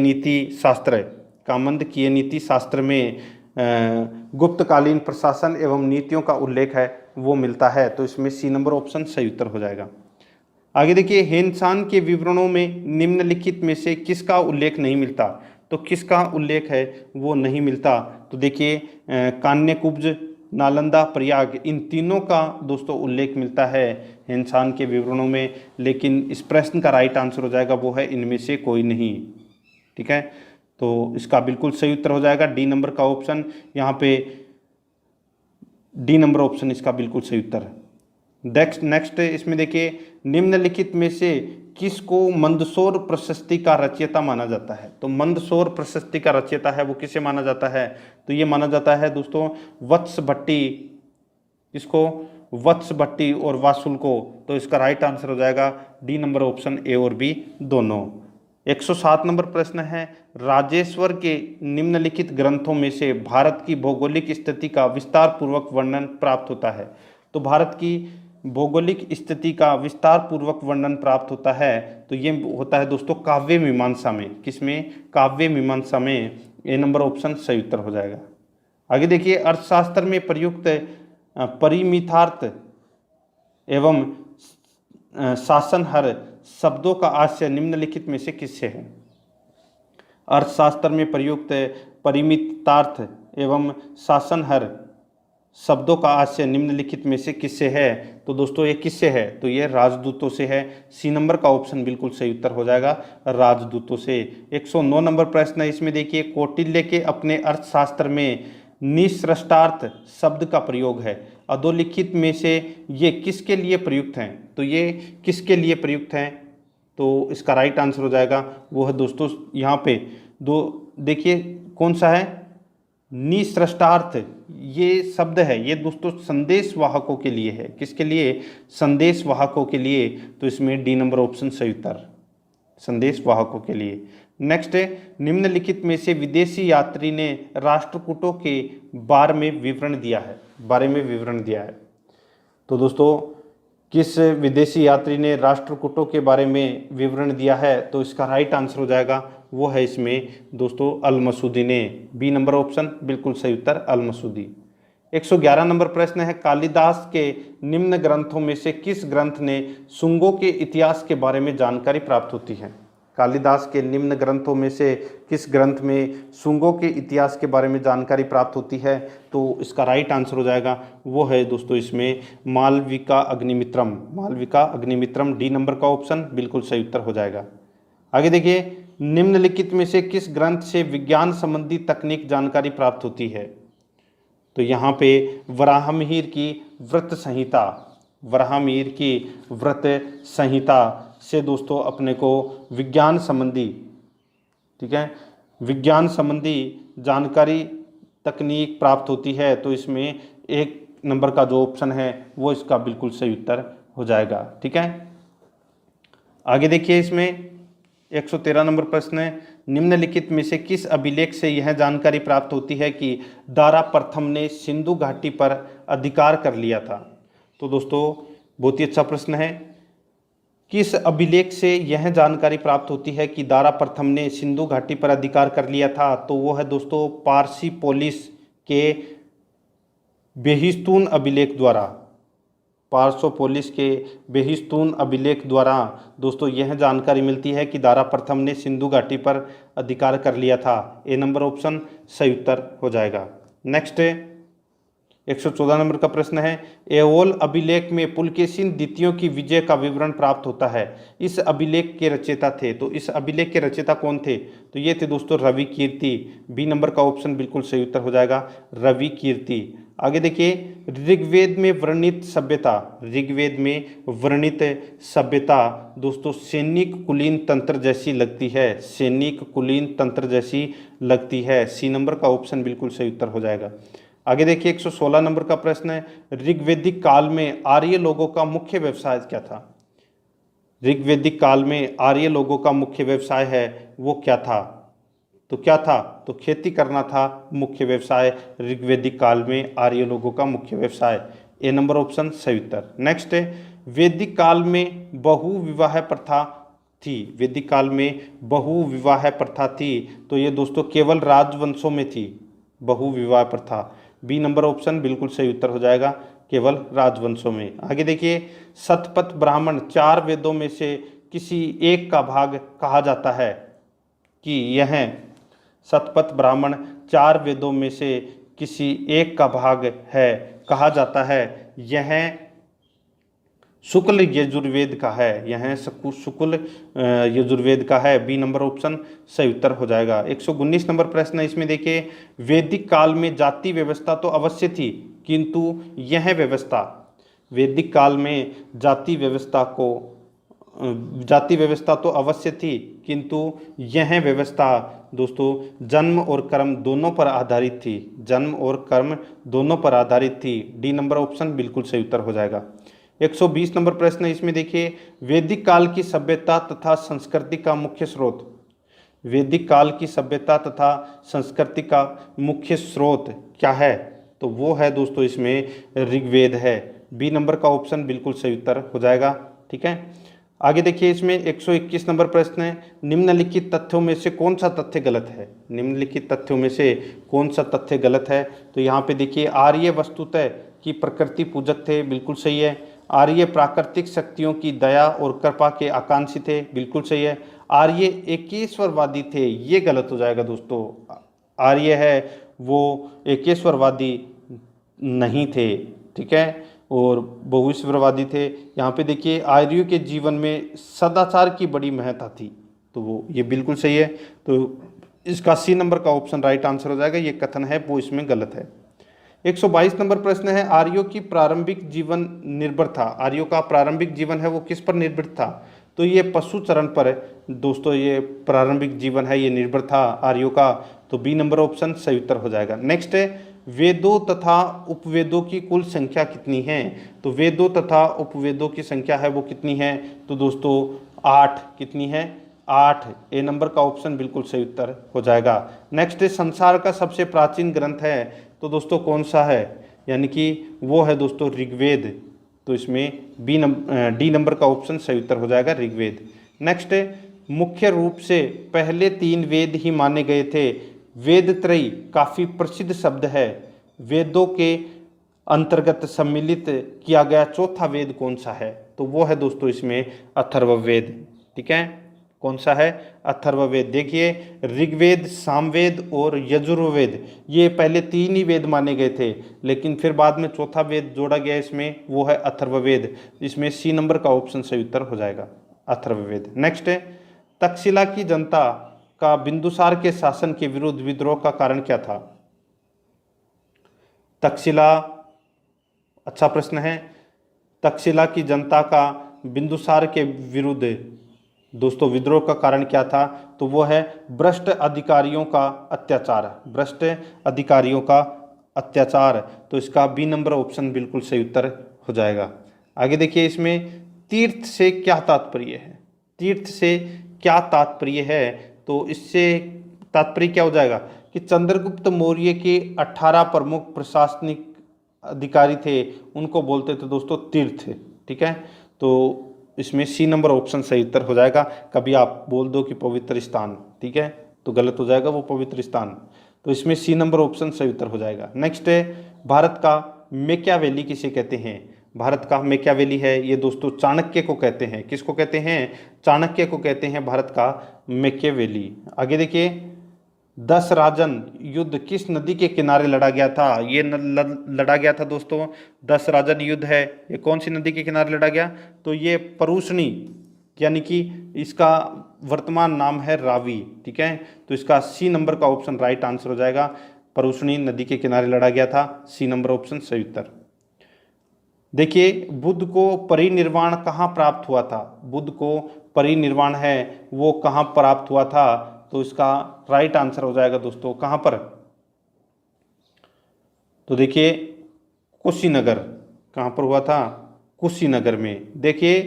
नीति शास्त्र में गुप्तकालीन प्रशासन एवं नीतियों का उल्लेख है वो मिलता है। तो इसमें सी नंबर ऑप्शन सही उत्तर हो जाएगा। आगे देखिए, हेनसान के विवरणों में निम्नलिखित में से किसका उल्लेख नहीं मिलता? तो किसका उल्लेख है वो नहीं मिलता? तो देखिए कान्यकुब्ज, नालंदा, प्रयाग, इन तीनों का दोस्तों उल्लेख मिलता है हेनसान के विवरणों में, लेकिन इस प्रश्न का राइट आंसर हो जाएगा वो है इनमें से कोई नहीं, ठीक है। तो इसका बिल्कुल सही उत्तर हो जाएगा डी नंबर का ऑप्शन। यहाँ पे डी नंबर ऑप्शन इसका बिल्कुल सही उत्तर है। नेक्स्ट इसमें देखिए, निम्नलिखित में से किसको मंदसौर प्रशस्ति का रचयिता माना जाता है? तो मंदसौर प्रशस्ति का रचयिता है वो किसे माना जाता है? तो ये माना जाता है दोस्तों वत्स भट्टी। इसको वत्स भट्टी और वासुल को। तो इसका राइट आंसर हो जाएगा डी नंबर ऑप्शन, ए और बी दोनों। 107 नंबर प्रश्न है, राजेश्वर के निम्नलिखित ग्रंथों में से भारत की भौगोलिक स्थिति का विस्तार पूर्वक वर्णन प्राप्त होता है? तो भारत की भौगोलिक स्थिति का विस्तार पूर्वक वर्णन प्राप्त होता है तो ये होता है दोस्तों काव्य मीमांसा में। किसमें? काव्य मीमांसा में। ए नंबर ऑप्शन सही उत्तर हो जाएगा। आगे देखिए, अर्थशास्त्र में प्रयुक्त परिमितार्थ एवं शासनहर शब्दों का आशय निम्नलिखित में से किससे है? अर्थशास्त्र में प्रयुक्त परिमितार्थ एवं शासनहर शब्दों का आशय निम्नलिखित में से किससे है? तो दोस्तों ये किससे है? तो ये राजदूतों से है। सी नंबर का ऑप्शन बिल्कुल सही उत्तर हो जाएगा, राजदूतों से। 109 नंबर प्रश्न है, इसमें देखिए, कौटिल्य के अपने अर्थशास्त्र में निसृष्टार्थ शब्द का प्रयोग है। अधोलिखित में से ये किसके लिए प्रयुक्त हैं? तो ये किसके लिए प्रयुक्त हैं? तो इसका राइट आंसर हो जाएगा वो है दोस्तों यहाँ पे दो, देखिए कौन सा है? निसृष्टार्थ ये शब्द है, ये दोस्तों संदेश वाहकों के लिए है। किसके लिए? संदेश वाहकों के लिए। तो इसमें डी नंबर ऑप्शन सही उत्तर, संदेश वाहकों के लिए। नेक्स्ट है, निम्नलिखित में से विदेशी यात्री ने राष्ट्रकूटों के बारे में विवरण दिया है। तो दोस्तों किस विदेशी यात्री ने राष्ट्रकूटों के बारे में विवरण दिया है? तो इसका राइट आंसर हो जाएगा वो है इसमें दोस्तों अल मसूदी ने। बी नंबर ऑप्शन बिल्कुल सही उत्तर, अल मसूदी। 111 नंबर प्रश्न है, कालिदास के निम्न ग्रंथों में से किस ग्रंथ ने शुंगों के इतिहास के बारे में जानकारी प्राप्त होती है? कालिदास के निम्न ग्रंथों में से किस ग्रंथ में शुंगों के इतिहास के बारे में जानकारी प्राप्त होती है? तो इसका राइट आंसर हो जाएगा वो है दोस्तों इसमें मालविका अग्निमित्रम। डी नंबर का ऑप्शन बिल्कुल सही उत्तर हो जाएगा। आगे देखिए, निम्नलिखित में से किस ग्रंथ से विज्ञान संबंधी तकनीक जानकारी प्राप्त होती है? तो यहाँ पे वराहमिहिर की व्रत संहिता से दोस्तों अपने को विज्ञान संबंधी, ठीक है, विज्ञान संबंधी जानकारी तकनीक प्राप्त होती है। तो इसमें एक नंबर का जो ऑप्शन है वो इसका बिल्कुल सही उत्तर हो जाएगा। ठीक है, आगे देखिए, इसमें 113 नंबर प्रश्न है, निम्नलिखित में से किस अभिलेख से यह जानकारी प्राप्त होती है कि दारा प्रथम ने सिंधु घाटी पर अधिकार कर लिया था? तो दोस्तों बहुत ही अच्छा प्रश्न है। किस अभिलेख से यह जानकारी प्राप्त होती है कि दारा प्रथम ने सिंधु घाटी पर अधिकार कर लिया था? तो वो है दोस्तों पारसिपोलिस के बेहिस्तून अभिलेख द्वारा। पारसोपोलिस के बेहिस्तून अभिलेख द्वारा दोस्तों यह जानकारी मिलती है कि दारा प्रथम ने सिंधु घाटी पर अधिकार कर लिया था। ए नंबर ऑप्शन सही उत्तर हो जाएगा। नेक्स्ट 114 नंबर का प्रश्न है, एओल अभिलेख में पुलकेशिन द्वितीयों की विजय का विवरण प्राप्त होता है। इस अभिलेख के रचयिता थे, तो इस अभिलेख के रचयिता कौन थे? तो ये थे दोस्तों रवि कीर्ति। बी नंबर का ऑप्शन बिल्कुल सही उत्तर हो जाएगा, रवि कीर्ति। आगे देखिए, ऋग्वेद में वर्णित सभ्यता दोस्तों सैनिक कुलीन तंत्र जैसी लगती है। सी नंबर का ऑप्शन बिल्कुल सही उत्तर हो जाएगा। आगे देखिए, 116 नंबर का प्रश्न है, ऋग्वेदिक काल में आर्य लोगों का मुख्य व्यवसाय क्या था? ऋग्वेदिक काल में आर्य लोगों का मुख्य व्यवसाय है वो क्या था? तो खेती करना था मुख्य व्यवसाय ऋग्वेदिक काल में आर्य लोगों का मुख्य व्यवसाय। ए नंबर ऑप्शन सही उत्तर। नेक्स्ट है, वैदिक काल में बहुविवाह प्रथा थी। तो ये दोस्तों केवल राजवंशों में थी बहुविवाह प्रथा। बी नंबर ऑप्शन बिल्कुल सही उत्तर हो जाएगा, केवल राजवंशों में। आगे देखिए, शतपथ ब्राह्मण 4 वेदों में से किसी एक का भाग कहा जाता है कि यह शतपथ ब्राह्मण 4 वेदों में से किसी एक का भाग है कहा जाता है। यह शुक्ल यजुर्वेद का है। बी नंबर ऑप्शन सही उत्तर हो जाएगा। 119 नंबर प्रश्न है, इसमें देखिए, वैदिक काल में जाति व्यवस्था तो अवश्य थी, किंतु यह व्यवस्था वैदिक काल में जाति व्यवस्था तो अवश्य थी, किंतु यह व्यवस्था दोस्तों जन्म और कर्म दोनों पर आधारित थी। जन्म और कर्म दोनों पर आधारित थी। डी नंबर ऑप्शन बिल्कुल सही उत्तर हो जाएगा। 120 नंबर प्रश्न है, इसमें देखिए वैदिक काल की सभ्यता तथा संस्कृति का मुख्य स्रोत। वैदिक काल की सभ्यता तथा संस्कृति का मुख्य स्रोत क्या है? तो वो है दोस्तों इसमें ऋग्वेद है। बी नंबर का ऑप्शन बिल्कुल सही उत्तर हो जाएगा। ठीक है, आगे देखिए इसमें 121 नंबर प्रश्न है, निम्नलिखित तथ्यों में से कौन सा तथ्य गलत है? निम्नलिखित तथ्यों में से कौन सा तथ्य गलत है? तो यहाँ पे देखिए आर्य वस्तुतः की प्रकृति पूजक थे, बिल्कुल सही है। आर्य प्राकृतिक शक्तियों की दया और कृपा के आकांक्षी थे, बिल्कुल सही है। आर्य एकेश्वरवादी थे, ये गलत हो जाएगा दोस्तों। आर्य है वो एकेश्वरवादी नहीं थे, ठीक है, और बहुईश्वरवादी थे। यहाँ पे देखिए आर्यों के जीवन में सदाचार की बड़ी महत्ता थी, तो वो ये बिल्कुल सही है। तो इसका सी नंबर का ऑप्शन राइट आंसर हो जाएगा। ये कथन है वो इसमें गलत है। 122 नंबर प्रश्न है, आर्यों की प्रारंभिक जीवन निर्भर था। आर्यों का प्रारंभिक जीवन है वो किस पर निर्भर था? तो ये पशु चरण पर दोस्तों ये प्रारंभिक जीवन है, ये निर्भर था आर्यों का। तो बी नंबर ऑप्शन सही उत्तर हो जाएगा। नेक्स्ट है, वेदों तथा उपवेदों की कुल संख्या कितनी है? तो वेदों तथा उपवेदों की संख्या है वो कितनी है? तो दोस्तों 8। कितनी है? 8। ए नंबर का ऑप्शन बिल्कुल सही उत्तर हो जाएगा। नेक्स्ट है, संसार का सबसे प्राचीन ग्रंथ है तो दोस्तों कौन सा है? यानी कि वो है दोस्तों ऋग्वेद। तो इसमें डी नंबर का ऑप्शन सही उत्तर हो जाएगा, ऋग्वेद। नेक्स्ट है, मुख्य रूप से पहले 3 वेद ही माने गए थे। वेद त्रयी काफी प्रसिद्ध शब्द है। वेदों के अंतर्गत सम्मिलित किया गया चौथा वेद कौन सा है? तो वो है दोस्तों इसमें अथर्ववेद। ठीक है, कौन सा है? अथर्ववेद। देखिए ऋग्वेद, सामवेद और यजुर्वेद ये पहले 3 ही वेद माने गए थे, लेकिन फिर बाद में चौथा वेद जोड़ा गया इसमें, वो है अथर्ववेद। इसमें सी नंबर का ऑप्शन सही उत्तर हो जाएगा, अथर्ववेद। नेक्स्ट है, तक्षशिला की जनता का बिंदुसार के शासन के विरुद्ध विद्रोह का कारण क्या था? तक्षशिला, अच्छा प्रश्न है। तक्षशिला की जनता का बिंदुसार के विरुद्ध दोस्तों विद्रोह का कारण क्या था? तो वो है भ्रष्ट अधिकारियों का अत्याचार। भ्रष्ट अधिकारियों का अत्याचार। तो इसका बी नंबर ऑप्शन बिल्कुल सही उत्तर हो जाएगा। आगे देखिए इसमें तीर्थ से क्या तात्पर्य है? तीर्थ से क्या तात्पर्य है? तो इससे तात्पर्य क्या हो जाएगा कि चंद्रगुप्त मौर्य के 18 प्रमुख प्रशासनिक अधिकारी थे, उनको बोलते थे दोस्तों तीर्थ। ठीक है, तो इसमें सी नंबर ऑप्शन सही उत्तर हो जाएगा। कभी आप बोल दो कि पवित्र स्थान, ठीक है, तो गलत हो जाएगा वो पवित्र स्थान। तो इसमें सी नंबर ऑप्शन सही उत्तर हो जाएगा। नेक्स्ट है, भारत का मैकियावेली किसे कहते हैं? भारत का मैकियावेली है ये दोस्तों चाणक्य को कहते हैं। किसको कहते हैं? चाणक्य को कहते हैं भारत का मैकियावेली। आगे देखिए, 10 राजन युद्ध किस नदी के किनारे लड़ा गया था? ये लड़ा गया था दोस्तों 10 राजन युद्ध है, ये कौन सी नदी के किनारे लड़ा गया? तो ये परूशनी, यानी कि इसका वर्तमान नाम है रावी। ठीक है, तो इसका सी नंबर का ऑप्शन राइट आंसर हो जाएगा। परूशनी नदी के किनारे लड़ा गया था, सी नंबर ऑप्शन सही उत्तर। देखिए बुद्ध को परिनिर्वाण कहाँ प्राप्त हुआ था? बुद्ध को परिनिर्वाण है वो कहाँ प्राप्त हुआ था? तो इसका राइट आंसर हो जाएगा दोस्तों कहाँ पर? तो देखिए कुशीनगर। कहाँ पर हुआ था? कुशीनगर में। देखिए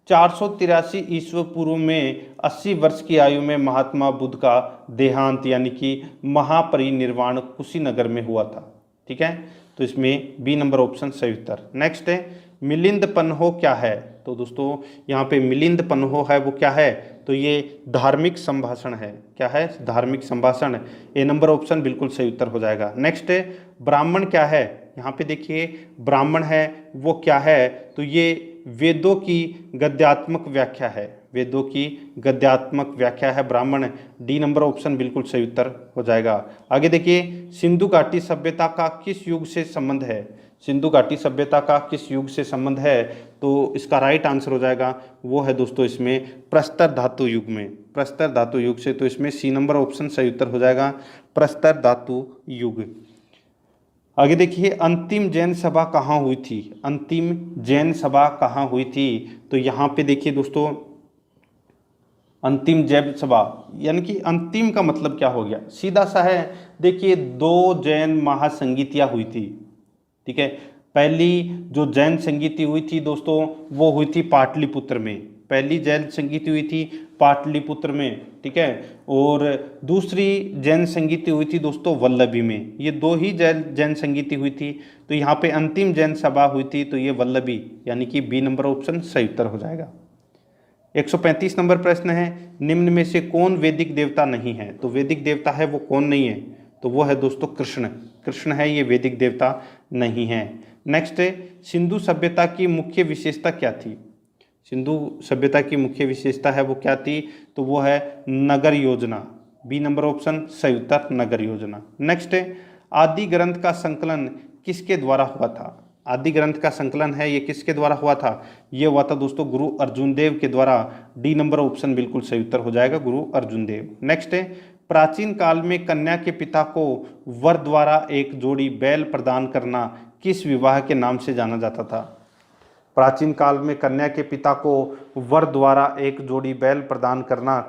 483 ईस्वी पूर्व में 80 वर्ष की आयु में महात्मा बुद्ध का देहांत यानी कि महापरिनिर्वाण कुशीनगर में हुआ था। ठीक है, तो इसमें बी नंबर ऑप्शन सही उत्तर। नेक्स्ट है, मिलिंद पन्हो क्या है? तो दोस्तों यहाँ पे मिलिंद पन्हो है वो क्या है? तो ये धार्मिक संभाषण है। क्या है? धार्मिक संभाषण। ए नंबर ऑप्शन बिल्कुल सही उत्तर हो जाएगा। नेक्स्ट है, ब्राह्मण क्या है? यहाँ पे देखिए ब्राह्मण है वो क्या है? तो ये वेदों की गद्यात्मक व्याख्या है। वेदों की गद्यात्मक व्याख्या है ब्राह्मण। डी नंबर ऑप्शन बिल्कुल सही उत्तर हो जाएगा। आगे देखिए, सिंधु घाटी सभ्यता का किस युग से संबंध है? सिंधु घाटी सभ्यता का किस युग से संबंध है? तो इसका राइट आंसर हो जाएगा वो है दोस्तों इसमें प्रस्तर धातु युग में। प्रस्तर धातु युग से, तो इसमें सी नंबर ऑप्शन सही उत्तर हो जाएगा, प्रस्तर धातु युग। आगे देखिए, अंतिम जैन सभा कहाँ हुई थी? अंतिम जैन सभा कहाँ हुई थी? तो यहाँ पे देखिए दोस्तों, अंतिम जैन सभा यानी कि अंतिम का मतलब क्या हो गया, सीधा सा है। देखिए, 2 जैन महासंगीतियाँ हुई थी, ठीक है। पहली जो जैन संगीति हुई थी दोस्तों, वो हुई थी पाटलिपुत्र में। पहली जैन संगीति हुई थी पाटलिपुत्र में, ठीक है। और दूसरी जैन संगीति हुई थी दोस्तों वल्लभी में। ये 2 ही जैन संगीति हुई थी। तो यहाँ पे अंतिम जैन सभा हुई थी तो ये वल्लभी, यानी कि बी नंबर ऑप्शन सही उत्तर हो जाएगा। 135 नंबर प्रश्न है, निम्न में से कौन वैदिक देवता नहीं है? तो वैदिक देवता है वो कौन नहीं है? तो वो है दोस्तों कृष्ण। कृष्ण है, ये वैदिक देवता नहीं है। नेक्स्ट है, सिंधु सभ्यता की मुख्य विशेषता क्या थी? सिंधु सभ्यता की मुख्य विशेषता है वो क्या थी? तो वो है नगर योजना। बी नंबर ऑप्शन सही उत्तर, नगर योजना। नेक्स्ट है, आदि ग्रंथ का संकलन किसके द्वारा हुआ था? आदि ग्रंथ का संकलन है ये किसके द्वारा हुआ था? ये हुआ था दोस्तों गुरु अर्जुन देव के द्वारा। डी नंबर ऑप्शन बिल्कुल सही उत्तर हो जाएगा, गुरु अर्जुन देव। नेक्स्ट है, प्राचीन काल में कन्या के पिता को वर द्वारा एक जोड़ी बैल प्रदान करना किस विवाह के नाम से जाना जाता था? प्राचीन काल में कन्या के पिता को वर द्वारा एक जोड़ी बैल प्रदान करना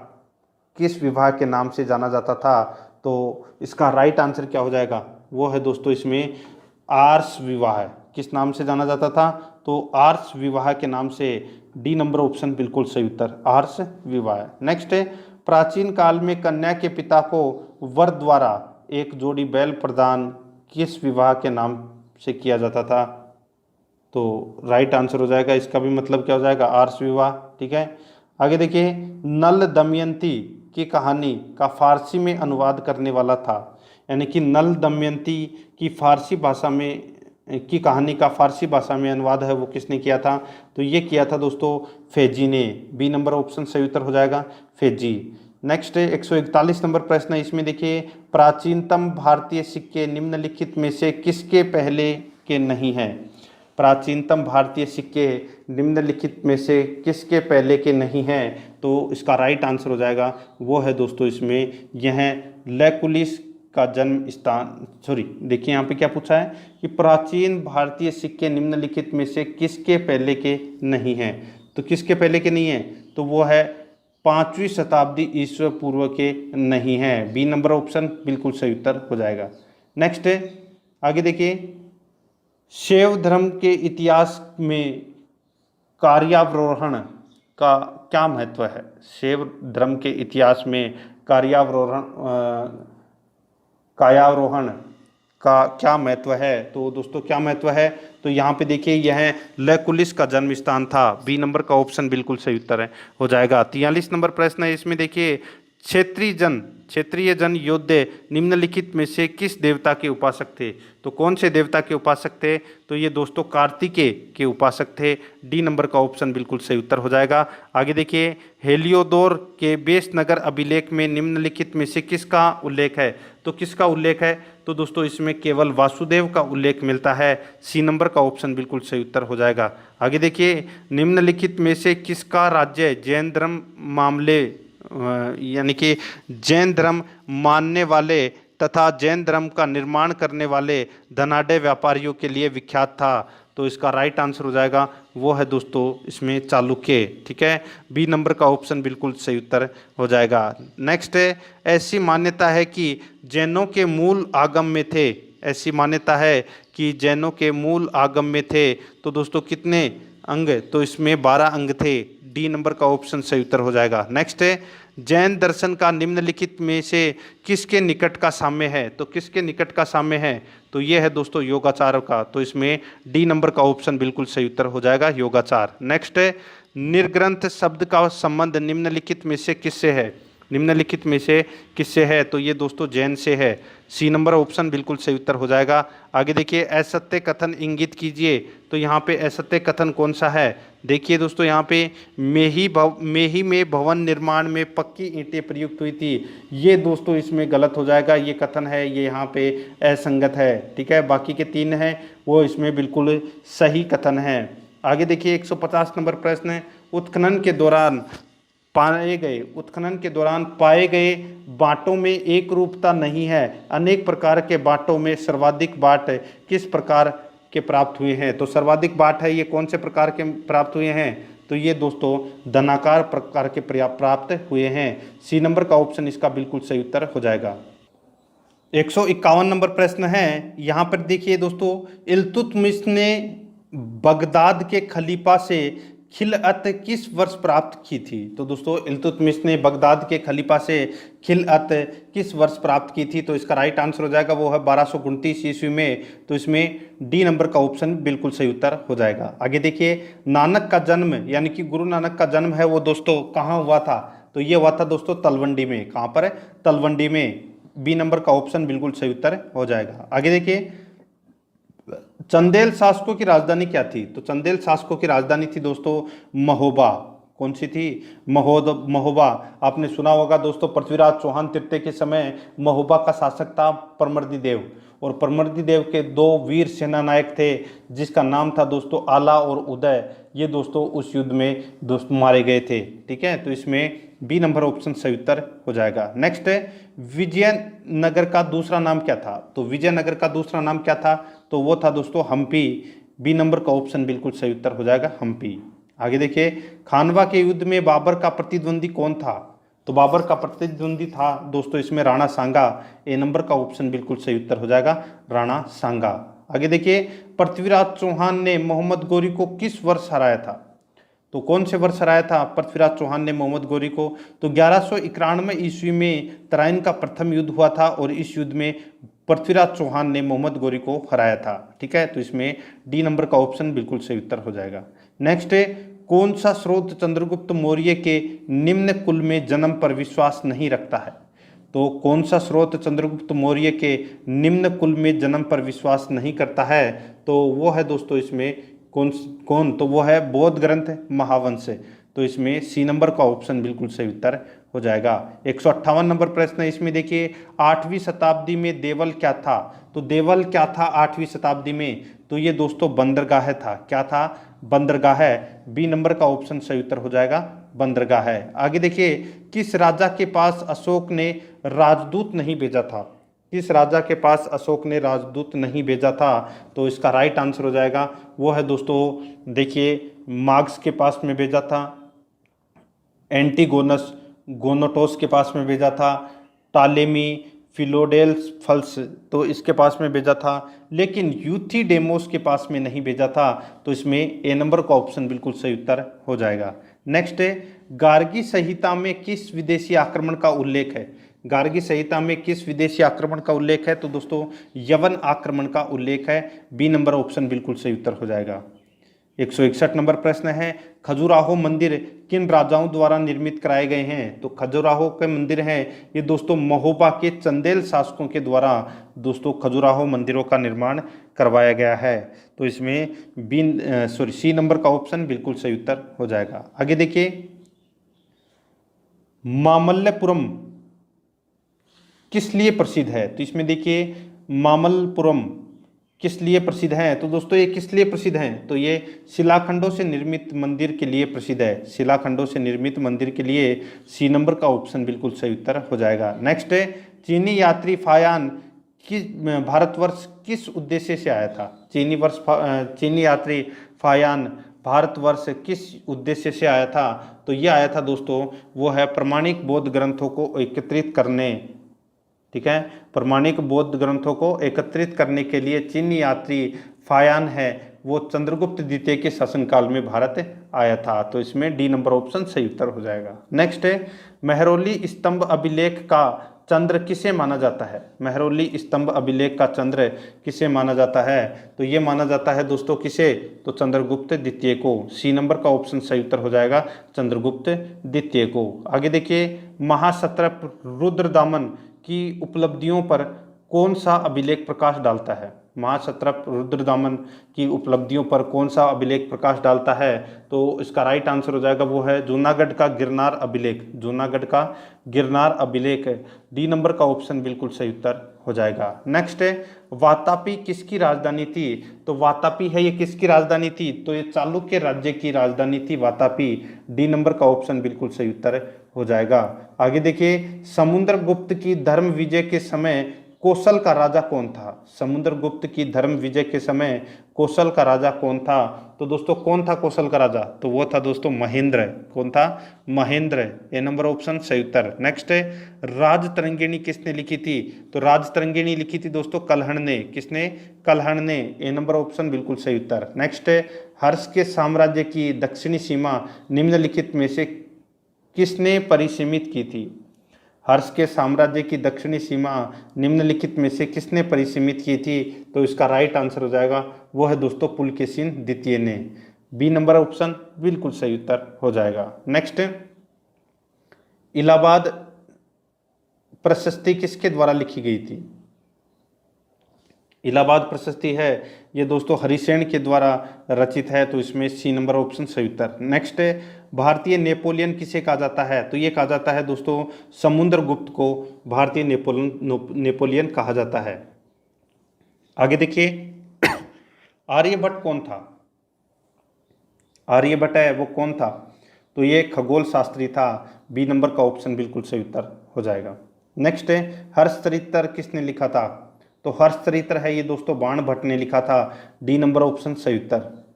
किस विवाह के नाम से जाना जाता था? तो इसका राइट आंसर क्या हो जाएगा? वो है दोस्तों इसमें आर्ष विवाह। किस नाम से जाना जाता था? तो आर्ष विवाह के नाम से। डी नंबर ऑप्शन बिल्कुल सही उत्तर, आर्ष विवाह। नेक्स्ट है, प्राचीन काल में कन्या के पिता को वर द्वारा एक जोड़ी बैल प्रदान किस विवाह के नाम से किया जाता था? तो राइट आंसर हो जाएगा, इसका भी मतलब क्या हो जाएगा? आर्ष विवाह, ठीक है। आगे देखिए, नल दमयंती की कहानी का फारसी में अनुवाद करने वाला था, यानी कि नल दमयंती की फारसी भाषा में की कहानी का फारसी भाषा में अनुवाद है वो किसने किया था? तो ये किया था दोस्तों फेजी ने। बी नंबर ऑप्शन सही उत्तर हो जाएगा, फेजी। नेक्स्ट है 141 नंबर प्रश्न है, इसमें देखिए, प्राचीनतम भारतीय सिक्के निम्नलिखित में से किसके पहले के नहीं हैं? प्राचीनतम भारतीय सिक्के निम्नलिखित में से किसके पहले के नहीं हैं? तो इसका राइट आंसर हो जाएगा, वो है दोस्तों इसमें यह लैकुलिस का जन्म स्थान। सॉरी, देखिए यहाँ पे क्या पूछा है कि प्राचीन भारतीय सिक्के निम्नलिखित में से किसके पहले के नहीं हैं? तो किसके पहले के नहीं हैं? तो वो है 5वीं शताब्दी ईस्वी पूर्व के नहीं हैं। बी नंबर ऑप्शन बिल्कुल सही उत्तर हो जाएगा। नेक्स्ट है, आगे देखिए, शैव धर्म के इतिहास में कार्यावरोहण का क्या महत्व है? शैव धर्म के इतिहास में कायारोहण का क्या महत्व है? तो दोस्तों क्या महत्व है? तो यहाँ पे देखिए, यह लैकुलिस का जन्म स्थान था। बी नंबर का ऑप्शन बिल्कुल सही उत्तर है हो जाएगा। 43 नंबर प्रश्न है, इसमें देखिए, क्षेत्रीय जन योद्धे निम्नलिखित में से किस देवता के उपासक थे? तो कौन से देवता के उपासक थे? तो ये दोस्तों कार्तिकेय के उपासक थे। डी नंबर का ऑप्शन बिल्कुल सही उत्तर हो जाएगा। आगे देखिए, हेलियोदोर के बेस नगर अभिलेख में निम्नलिखित में से किसका उल्लेख है? तो किसका उल्लेख है? तो दोस्तों इसमें केवल वासुदेव का उल्लेख मिलता है। सी नंबर का ऑप्शन बिल्कुल सही उत्तर हो जाएगा। आगे देखिए, निम्नलिखित में से किसका राज्य जैन धर्म मामले यानी कि जैन धर्म मानने वाले तथा जैन धर्म का निर्माण करने वाले धनाढ़ व्यापारियों के लिए विख्यात था? तो इसका राइट आंसर हो जाएगा, वो है दोस्तों इसमें चालुक्य, ठीक है। बी नंबर का ऑप्शन बिल्कुल सही उत्तर हो जाएगा। नेक्स्ट है, ऐसी मान्यता है कि जैनों के मूल आगम में थे। ऐसी मान्यता है कि जैनों के मूल आगम में थे। तो दोस्तों कितने अंग? तो इसमें 12 अंग थे। डी नंबर का ऑप्शन सही उत्तर हो जाएगा। नेक्स्ट है, जैन दर्शन का निम्नलिखित में से किसके निकट का साम्य है? तो किसके निकट का साम्य है? तो ये है दोस्तों योगाचार का। तो इसमें डी नंबर का ऑप्शन बिल्कुल सही उत्तर हो जाएगा, योगाचार। नेक्स्ट है, निर्ग्रंथ शब्द का संबंध निम्नलिखित में से किससे है? निम्नलिखित में से किससे है? तो ये दोस्तों जैन से है। सी नंबर ऑप्शन बिल्कुल सही उत्तर हो जाएगा। आगे देखिए, असत्य कथन इंगित कीजिए। तो यहाँ पे असत्य कथन कौन सा है? देखिए दोस्तों, यहाँ पे मेही में भवन निर्माण में पक्की ईंटें प्रयुक्त हुई थी। ये दोस्तों इसमें गलत हो जाएगा, ये कथन है ये यहाँ पे असंगत है, ठीक है। बाकी के 3 हैं वो इसमें बिल्कुल सही कथन है। आगे देखिए 150 नंबर प्रश्न है, उत्खनन के दौरान पाए गए उत्खनन के दौरान पाए गए बांटों में एक रूपता नहीं है, अनेक प्रकार के बांटों में सर्वाधिक बांट किस प्रकार के प्राप्त हुए हैं। तो सर्वाधिक बांट है ये कौन से प्रकार के प्राप्त हुए हैं, तो ये दोस्तों धनाकार प्रकार के प्राप्त हुए हैं। सी नंबर का ऑप्शन इसका बिल्कुल सही उत्तर हो जाएगा। 151 नंबर प्रश्न है, यहाँ पर देखिए दोस्तों, इल्तुतमिश ने बगदाद के खलीफा से खिलअत किस वर्ष प्राप्त की थी। तो दोस्तों इल्तुतमिश ने बगदाद के खलीफा से खिलअत किस वर्ष प्राप्त की थी, तो इसका राइट आंसर हो जाएगा वो है 1229 ईस्वी में। तो इसमें डी नंबर का ऑप्शन बिल्कुल सही उत्तर हो जाएगा। आगे देखिए, नानक का जन्म यानी कि गुरु नानक का जन्म है वो दोस्तों कहाँ हुआ था, तो ये हुआ था दोस्तों तलवंडी में। कहाँ पर है, तलवंडी में। बी नंबर का ऑप्शन बिल्कुल सही उत्तर हो जाएगा। आगे देखिए, चंदेल शासकों की राजधानी क्या थी, तो चंदेल शासकों की राजधानी थी दोस्तों महोबा। कौन सी थी, महोबा। आपने सुना होगा दोस्तों, पृथ्वीराज चौहान तृतीय के समय महोबा का शासक था परमर्दी देव, और परमर्दी देव के दो वीर सेना नायक थे जिसका नाम था दोस्तों आला और उदय। ये दोस्तों उस युद्ध में दोस्तों मारे गए थे। ठीक है, तो इसमें बी नंबर ऑप्शन सही उत्तर हो जाएगा। नेक्स्ट है, विजयनगर का दूसरा नाम क्या था, तो विजयनगर का दूसरा नाम क्या था, तो वो था दोस्तों हम्पी। बी नंबर का ऑप्शन बिल्कुल सही उत्तर हो जाएगा, हम्पी। आगे देखिए, खानवा के युद्ध में बाबर का प्रतिद्वंदी कौन था, तो बाबर का प्रतिद्वंदी था दोस्तों इसमें राणा सांगा। ए नंबर का ऑप्शन बिल्कुल सही उत्तर हो जाएगा, राणा सांगा। आगे देखिए, पृथ्वीराज चौहान ने मोहम्मद गौरी को किस वर्ष हराया था, तो कौन से वर्ष हराया था पृथ्वीराज चौहान ने मोहम्मद गौरी को, तो 1191 ईस्वी में तराइन का प्रथम युद्ध हुआ था और इस युद्ध में पृथ्वीराज चौहान ने मोहम्मद गौरी को हराया था। ठीक है, तो इसमें डी नंबर का ऑप्शन बिल्कुल सही उत्तर हो जाएगा। नेक्स्ट है, कौन सा स्रोत चंद्रगुप्त मौर्य के निम्न कुल में जन्म पर विश्वास नहीं रखता है, तो कौन सा स्रोत चंद्रगुप्त मौर्य के निम्न कुल में जन्म पर विश्वास नहीं करता है, तो वो है दोस्तों इसमें कौन तो वो है बौद्ध ग्रंथ महावंश। तो इसमें सी नंबर का ऑप्शन बिल्कुल सही उत्तर हो जाएगा। 158 नंबर प्रश्न है, इसमें देखिए, 8वीं शताब्दी में देवल क्या था, तो देवल क्या था 8वीं शताब्दी में, तो ये दोस्तों बंदरगाह था। क्या था, बंदरगाह। बी नंबर का ऑप्शन सही उत्तर हो जाएगा, बंदरगाह। आगे देखिए, किस राजा के पास अशोक ने राजदूत नहीं भेजा था, किस राजा के पास अशोक ने राजदूत नहीं भेजा था, तो इसका राइट आंसर हो जाएगा वो है दोस्तों देखिए, मार्क्स के पास में भेजा था, एंटीगोनस गोनोटोस के पास में भेजा था, टालेमी फिलोडेल्फस तो इसके पास में भेजा था, लेकिन यूथिडेमोस के पास में नहीं भेजा था। तो इसमें ए नंबर का ऑप्शन बिल्कुल सही उत्तर हो जाएगा। नेक्स्ट है, गार्गी संहिता में किस विदेशी आक्रमण का उल्लेख है, गार्गी संहिता में किस विदेशी आक्रमण का उल्लेख है, तो दोस्तों यवन आक्रमण का उल्लेख है। बी नंबर ऑप्शन बिल्कुल सही उत्तर हो जाएगा। 161 नंबर प्रश्न है, खजुराहो मंदिर किन राजाओं द्वारा निर्मित कराए गए हैं, तो खजुराहो के मंदिर हैं ये दोस्तों महोबा के चंदेल शासकों के द्वारा दोस्तों खजुराहो मंदिरों का निर्माण करवाया गया है। तो इसमें सी नंबर का ऑप्शन बिल्कुल सही उत्तर हो जाएगा। आगे देखिए, मामल्लपुरम किस लिए प्रसिद्ध है, तो इसमें देखिए मामल्लपुरम किस लिए प्रसिद्ध है, तो दोस्तों ये किस लिए प्रसिद्ध है, तो ये शिलाखंडों से निर्मित मंदिर के लिए प्रसिद्ध है। शिलाखंडों से निर्मित मंदिर के लिए सी नंबर का ऑप्शन बिल्कुल सही उत्तर हो जाएगा। नेक्स्ट है, चीनी यात्री फायान किस भारतवर्ष किस उद्देश्य से आया था, चीनी यात्री फायान भारतवर्ष किस उद्देश्य से आया था, तो ये आया था दोस्तों वो है प्रमाणिक बौद्ध ग्रंथों को एकत्रित करने। ठीक है, प्रमाणिक बौद्ध ग्रंथों को एकत्रित करने के लिए चीनी यात्री फायान है वो चंद्रगुप्त द्वितीय के शासनकाल में भारत आया था। तो इसमें डी नंबर ऑप्शन सही उत्तर हो जाएगा। नेक्स्ट है, मेहरौली स्तंभ अभिलेख का चंद्र किसे माना जाता है, मेहरौली स्तंभ अभिलेख का चंद्र किसे माना जाता है, तो ये माना जाता है दोस्तों किसे, तो चंद्रगुप्त द्वितीय को। सी नंबर का ऑप्शन सही उत्तर हो जाएगा, चंद्रगुप्त द्वितीय को। आगे देखिए, महासत्रप रुद्रदामन की उपलब्धियों पर कौन सा अभिलेख प्रकाश डालता है, महाक्षत्रप रुद्रदामन की उपलब्धियों पर कौन सा अभिलेख प्रकाश डालता है? तो इसका राइट आंसर हो जाएगा वो है जूनागढ़ का गिरनार अभिलेख। जूनागढ़ का गिरनार अभिलेख, डी नंबर का ऑप्शन बिल्कुल सही उत्तर हो जाएगा। नेक्स्ट है, वातापी किसकी राजधानी थी? तो वातापी है ये किसकी राजधानी थी? तो ये चालुक्य राज्य की राजधानी थी वातापी, डी नंबर का ऑप्शन बिल्कुल सही उत्तर हो जाएगा। आगे देखिए, समुद्रगुप्त की धर्म विजय के समय कौशल का राजा कौन था? समुद्रगुप्त की धर्म विजय के समय कौशल का राजा कौन था? तो दोस्तों कौन था कौशल का राजा? तो वो था दोस्तों महेंद्र। कौन था? महेंद्र, ए नंबर ऑप्शन सही उत्तर। नेक्स्ट है, राजतरंगिणी किसने लिखी थी? तो राजतरंगिणी लिखी थी दोस्तों कल्हण ने। किसने? कल्हण ने, ए नंबर ऑप्शन बिल्कुल सही उत्तर। नेक्स्ट है, हर्ष के साम्राज्य की दक्षिणी सीमा निम्नलिखित में से किसने परिसीमित की थी? हर्ष के साम्राज्य की दक्षिणी सीमा निम्नलिखित में से किसने परिसीमित की थी? तो इसका राइट आंसर हो जाएगा वो है दोस्तों पुलकेशिन द्वितीय ने, बी नंबर ऑप्शन बिल्कुल सही उत्तर हो जाएगा। नेक्स्ट, इलाहाबाद प्रशस्ति किसके द्वारा लिखी गई थी? इलाहाबाद प्रशस्ति है ये दोस्तों हरिसेन के द्वारा रचित है, तो इसमें सी नंबर ऑप्शन सही उत्तर। नेक्स्ट है, भारतीय नेपोलियन किसे कहा जाता है? तो ये कहा जाता है दोस्तों समुद्रगुप्त को भारतीय नेपोलियन कहा जाता है। आगे देखिए, आर्यभट्ट कौन था? आर्यभट्ट है वो कौन था? तो ये खगोल शास्त्री था, बी नंबर का ऑप्शन बिल्कुल सही उत्तर हो जाएगा। नेक्स्ट है, हर्षचरित्र किसने लिखा था? तो हर्षचरित्र है ये दोस्तों बाणभट्ट ने लिखा था, डी नंबर ऑप्शन सही उत्तर।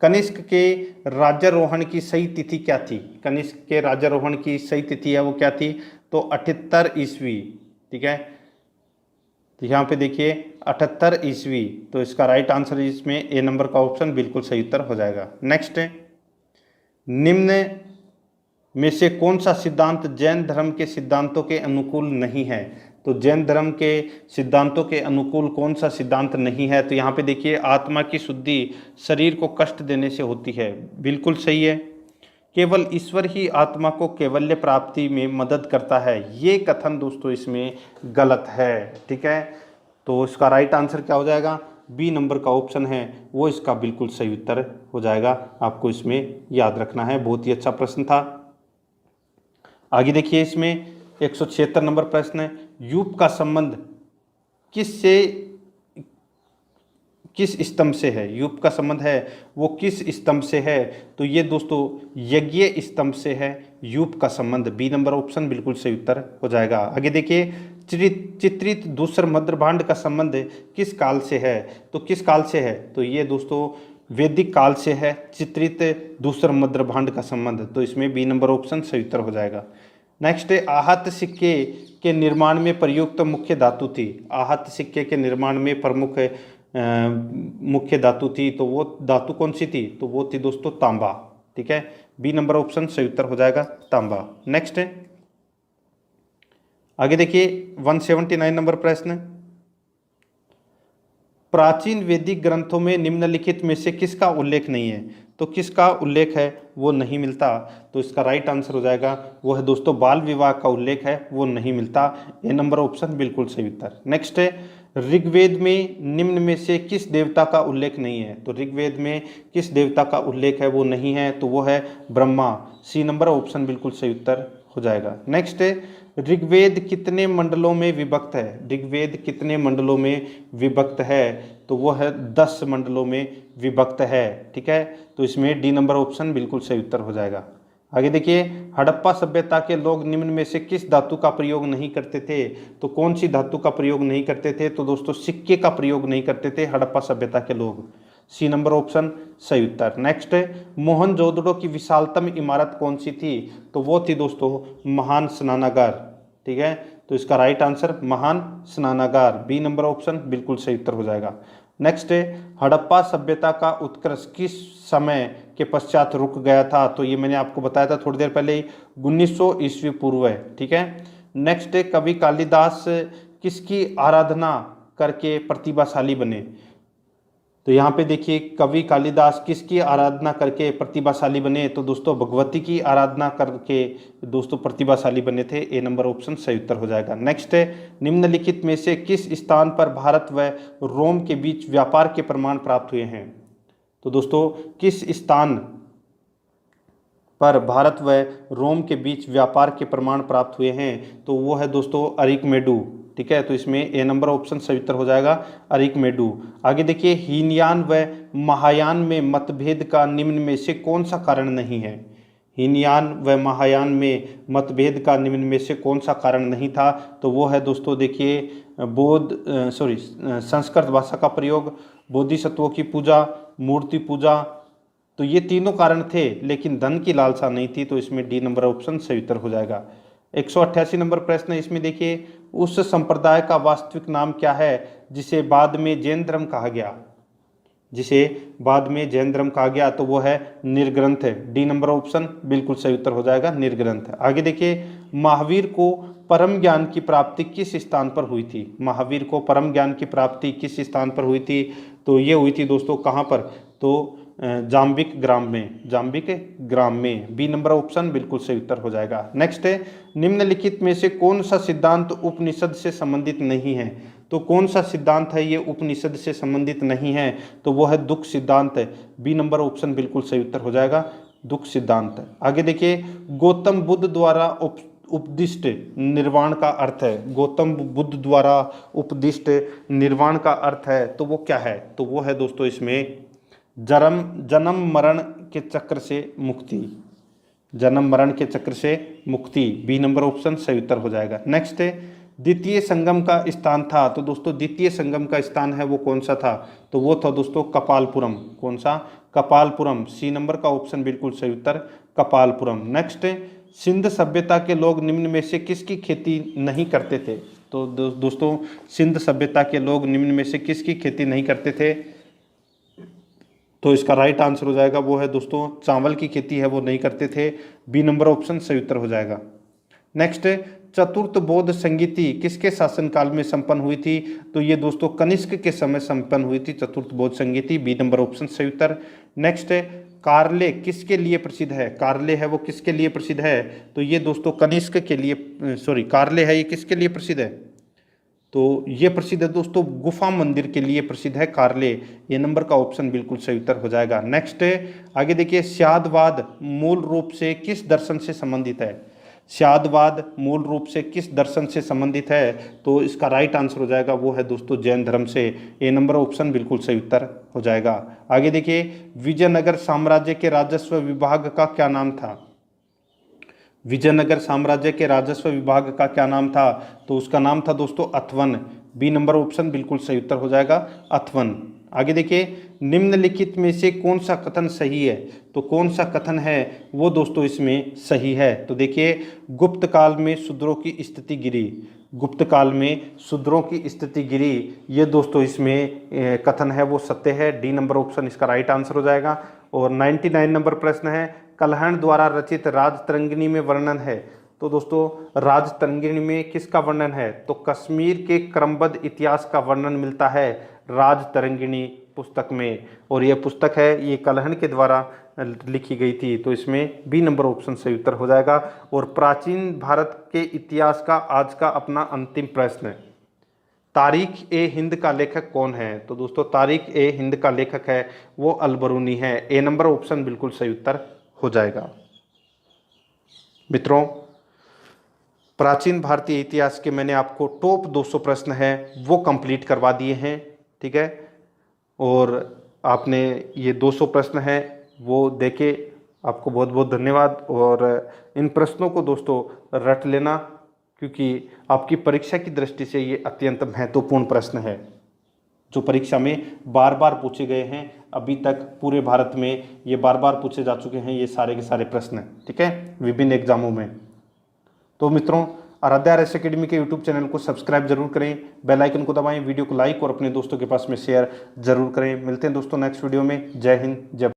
कनिष्क के राज्यारोहण की सही तिथि क्या थी? कनिष्क के राज्यारोहण की सही तिथि है वो क्या थी? तो 78 ईस्वी। ठीक है, तो यहाँ पे देखिए 78 ईस्वी, तो इसका राइट आंसर इसमें ए नंबर का ऑप्शन बिल्कुल सही उत्तर हो जाएगा। नेक्स्ट है, निम्न में से कौन सा सिद्धांत जैन धर्म के सिद्धांतों के अनुकूल नहीं है? तो जैन धर्म के सिद्धांतों के अनुकूल कौन सा सिद्धांत नहीं है? तो यहाँ पे देखिए, आत्मा की शुद्धि शरीर को कष्ट देने से होती है, बिल्कुल सही है। केवल ईश्वर ही आत्मा को कैवल्य प्राप्ति में मदद करता है, ये कथन दोस्तों इसमें गलत है। ठीक है, तो इसका राइट आंसर क्या हो जाएगा? बी नंबर का ऑप्शन है वो इसका बिल्कुल सही उत्तर हो जाएगा। आपको इसमें याद रखना है, बहुत ही अच्छा प्रश्न था। आगे देखिए, इसमें 176 नंबर प्रश्न है, यूप का संबंध किस स्तंभ से है? यूप का संबंध है वो किस स्तंभ से है? तो ये दोस्तों यज्ञ स्तंभ से है यूप का संबंध, बी नंबर ऑप्शन बिल्कुल सही उत्तर हो जाएगा। आगे देखिए, चित्रित दूसर मध्यभांड का संबंध किस काल से है? तो किस काल से है? तो ये दोस्तों वैदिक काल से है चित्रित दूसर मध्यभांड का संबंध, तो इसमें बी नंबर ऑप्शन सही उत्तर हो जाएगा। नेक्स्ट है, आहत सिक्के के निर्माण में प्रयुक्त मुख्य धातु थी। आहत सिक्के के निर्माण में प्रमुख मुख्य धातु थी, तो वो धातु कौन सी थी? तो वो थी दोस्तों तांबा। ठीक है, बी नंबर ऑप्शन सही उत्तर हो जाएगा तांबा। नेक्स्ट है, आगे देखिए 179 नंबर प्रश्न, प्राचीन वैदिक ग्रंथों में निम्नलिखित में से किसका उल्लेख नहीं है? तो किसका उल्लेख है वो नहीं मिलता, तो इसका राइट आंसर हो जाएगा वो है दोस्तों बाल विवाह का उल्लेख है वो नहीं मिलता, ए नंबर ऑप्शन बिल्कुल सही उत्तर। नेक्स्ट है, ऋग्वेद में निम्न में से किस देवता का उल्लेख नहीं है? तो ऋग्वेद में किस देवता का उल्लेख है वो नहीं है, तो वो है ब्रह्मा, सी नंबर ऑप्शन बिल्कुल सही उत्तर हो जाएगा। नेक्स्ट है, ऋग्वेद कितने मंडलों में विभक्त है? ऋग्वेद कितने मंडलों में विभक्त है? तो वो है 10 मंडलों में विभक्त है। ठीक है, तो इसमें डी नंबर ऑप्शन बिल्कुल सही उत्तर हो जाएगा। आगे देखिए, हड़प्पा सभ्यता के लोग निम्न में से किस धातु का प्रयोग नहीं करते थे? तो कौन सी धातु का प्रयोग नहीं करते थे? तो दोस्तों सिक्के का प्रयोग नहीं करते थे हड़प्पा सभ्यता के लोग, सी नंबर ऑप्शन सही उत्तर। नेक्स्ट है, मोहनजोदड़ो की विशालतम इमारत कौन सी थी? तो वो थी दोस्तों महान स्नानागार। ठीक है, तो इसका राइट आंसर महान स्नानागार, बी नंबर ऑप्शन बिल्कुल सही उत्तर हो जाएगा। नेक्स्ट है, हड़प्पा सभ्यता का उत्कर्ष किस समय के पश्चात रुक गया था? तो ये मैंने आपको बताया था थोड़ी देर पहले ही, 1900 ईस्वी पूर्व है। ठीक है, नेक्स्ट है, कवि कालिदास किसकी आराधना करके प्रतिभाशाली बने? तो यहाँ पे देखिए कवि कालिदास किसकी आराधना करके प्रतिभाशाली बने, तो दोस्तों भगवती की आराधना करके दोस्तों प्रतिभाशाली बने थे। ए नंबर ऑप्शन सही उत्तर हो जाएगा। नेक्स्ट है, निम्नलिखित में से किस स्थान पर भारत व रोम के बीच व्यापार के प्रमाण प्राप्त हुए हैं। तो दोस्तों किस स्थान पर भारत व रोम के बीच व्यापार के प्रमाण प्राप्त हुए हैं, तो वो है दोस्तों अरिकमेडु। ठीक है, तो इसमें ए नंबर ऑप्शन सही उत्तर हो जाएगा अरिकमेडु। आगे देखिए, हीनयान व महायान में मतभेद का निम्न में से कौन सा कारण नहीं है। हीनयान व महायान में मतभेद का निम्न में से कौन सा कारण नहीं था, तो वो है दोस्तों देखिए संस्कृत भाषा का प्रयोग, बोधिसत्वों की पूजा, मूर्ति पूजा। तो ये तीनों कारण थे, लेकिन धन की लालसा नहीं थी, तो इसमें डी नंबर ऑप्शन सही उत्तर हो जाएगा। 188 नंबर प्रश्न है, इसमें देखिए उस संप्रदाय का वास्तविक नाम क्या है जिसे बाद में जैन धर्म कहा गया। जिसे बाद में जैन धर्म कहा गया तो वो है निर्ग्रंथ। डी नंबर ऑप्शन बिल्कुल सही उत्तर हो जाएगा निर्ग्रंथ। आगे देखिए, महावीर को परम ज्ञान की प्राप्ति किस स्थान पर हुई थी। महावीर को परम ज्ञान की प्राप्ति किस स्थान पर हुई थी, तो ये हुई थी दोस्तों कहाँ पर, तो जाम्बिक ग्राम में, जाम्बिक ग्राम में। बी नंबर ऑप्शन बिल्कुल सही उत्तर हो जाएगा। नेक्स्ट है, निम्नलिखित में से कौन सा सिद्धांत उपनिषद से संबंधित नहीं है। तो कौन सा सिद्धांत है ये उपनिषद से संबंधित नहीं है, तो वो है दुख सिद्धांत है। बी नंबर ऑप्शन बिल्कुल सही उत्तर हो जाएगा दुख सिद्धांत। आगे देखिए, गौतम बुद्ध द्वारा उपदिष्ट निर्वाण का अर्थ है। गौतम बुद्ध द्वारा उपदिष्ट निर्वाण का अर्थ है, तो वो क्या है, तो वो है दोस्तों इसमें जन्म मरण के चक्र से मुक्ति। जन्म मरण के चक्र से मुक्ति। बी नंबर ऑप्शन सही उत्तर हो जाएगा। नेक्स्ट है, द्वितीय संगम का स्थान था। तो दोस्तों द्वितीय संगम का स्थान है वो कौन सा था, तो वो था दोस्तों कपालपुरम। कौन सा, कपालपुरम। सी नंबर का ऑप्शन बिल्कुल सही उत्तर कपालपुरम। नेक्स्ट है, सिंध सभ्यता के लोग निम्न में से किसकी खेती नहीं करते थे। तो दोस्तों सिंध सभ्यता के लोग निम्न में से किसकी खेती नहीं करते थे, तो इसका राइट आंसर हो जाएगा वो है दोस्तों चावल की खेती है वो नहीं करते थे। बी नंबर ऑप्शन सही उत्तर हो जाएगा। नेक्स्ट, चतुर्थ बौद्ध संगीति किसके शासनकाल में संपन्न हुई थी, तो ये दोस्तों कनिष्क के समय संपन्न हुई थी चतुर्थ बौद्ध संगीति। बी नंबर ऑप्शन सही उत्तर। नेक्स्ट है, कार्ले किसके लिए प्रसिद्ध है। कार्ले है वो किसके लिए प्रसिद्ध है, तो ये दोस्तों कनिष्क के लिए, कार्ले है ये किसके लिए प्रसिद्ध है, तो ये प्रसिद्ध है दोस्तों गुफा मंदिर के लिए प्रसिद्ध है कार्ले। ये नंबर का ऑप्शन बिल्कुल सही उत्तर हो जाएगा। नेक्स्ट है, आगे देखिए, स्यादवाद मूल रूप से किस दर्शन से संबंधित है। स्यादवाद मूल रूप से किस दर्शन से संबंधित है, तो इसका राइट आंसर हो जाएगा वो है दोस्तों जैन धर्म से। ए नंबर ऑप्शन बिल्कुल सही उत्तर हो जाएगा। आगे देखिए, विजयनगर साम्राज्य के राजस्व विभाग का क्या नाम था। विजयनगर साम्राज्य के राजस्व विभाग का क्या नाम था, तो उसका नाम था दोस्तों अथवन। बी नंबर ऑप्शन बिल्कुल सही उत्तर हो जाएगा अथवन। आगे देखिए, निम्नलिखित में से कौन सा कथन सही है, तो कौन सा कथन है वो दोस्तों इसमें सही है, तो देखिए, गुप्त काल में शूद्रों की स्थिति गिरी। गुप्त काल में शूद्रों की स्थिति गिरी, ये दोस्तों इसमें कथन है वो सत्य है। डी नंबर ऑप्शन इसका राइट आंसर हो जाएगा। और 99 नंबर प्रश्न है, कल्हण द्वारा रचित राजतरंगिणी में वर्णन है। तो दोस्तों राजतरंगिणी में किसका वर्णन है, तो कश्मीर के क्रमबद्ध इतिहास का वर्णन मिलता है राजतरंगिणी पुस्तक में। और यह पुस्तक है ये कल्हण के द्वारा लिखी गई थी, तो इसमें बी नंबर ऑप्शन सही उत्तर हो जाएगा। और प्राचीन भारत के इतिहास का आज का अपना अंतिम प्रश्न है, तारीख ए हिंद का लेखक कौन है। तो दोस्तों तारीख ए हिंद का लेखक है वो अलबरूनी है। ए नंबर ऑप्शन बिल्कुल सही उत्तर हो जाएगा। मित्रों, प्राचीन भारतीय इतिहास के मैंने आपको टॉप 200 प्रश्न हैं वो कंप्लीट करवा दिए हैं, ठीक है। और आपने ये 200 प्रश्न हैं वो देखे, आपको बहुत बहुत धन्यवाद। और इन प्रश्नों को दोस्तों रट लेना, क्योंकि आपकी परीक्षा की दृष्टि से ये अत्यंत महत्वपूर्ण प्रश्न है जो परीक्षा में बार बार पूछे गए हैं। अभी तक पूरे भारत में ये बार बार पूछे जा चुके हैं ये सारे के सारे प्रश्न, ठीक है, विभिन्न एग्जामों में। तो मित्रों, आराध्या RS एकेडमी के यूट्यूब चैनल को सब्सक्राइब जरूर करें, बेल आइकन को दबाएं, वीडियो को लाइक और अपने दोस्तों के पास में शेयर जरूर करें। मिलते हैं दोस्तों नेक्स्ट वीडियो में। जय हिंद, जय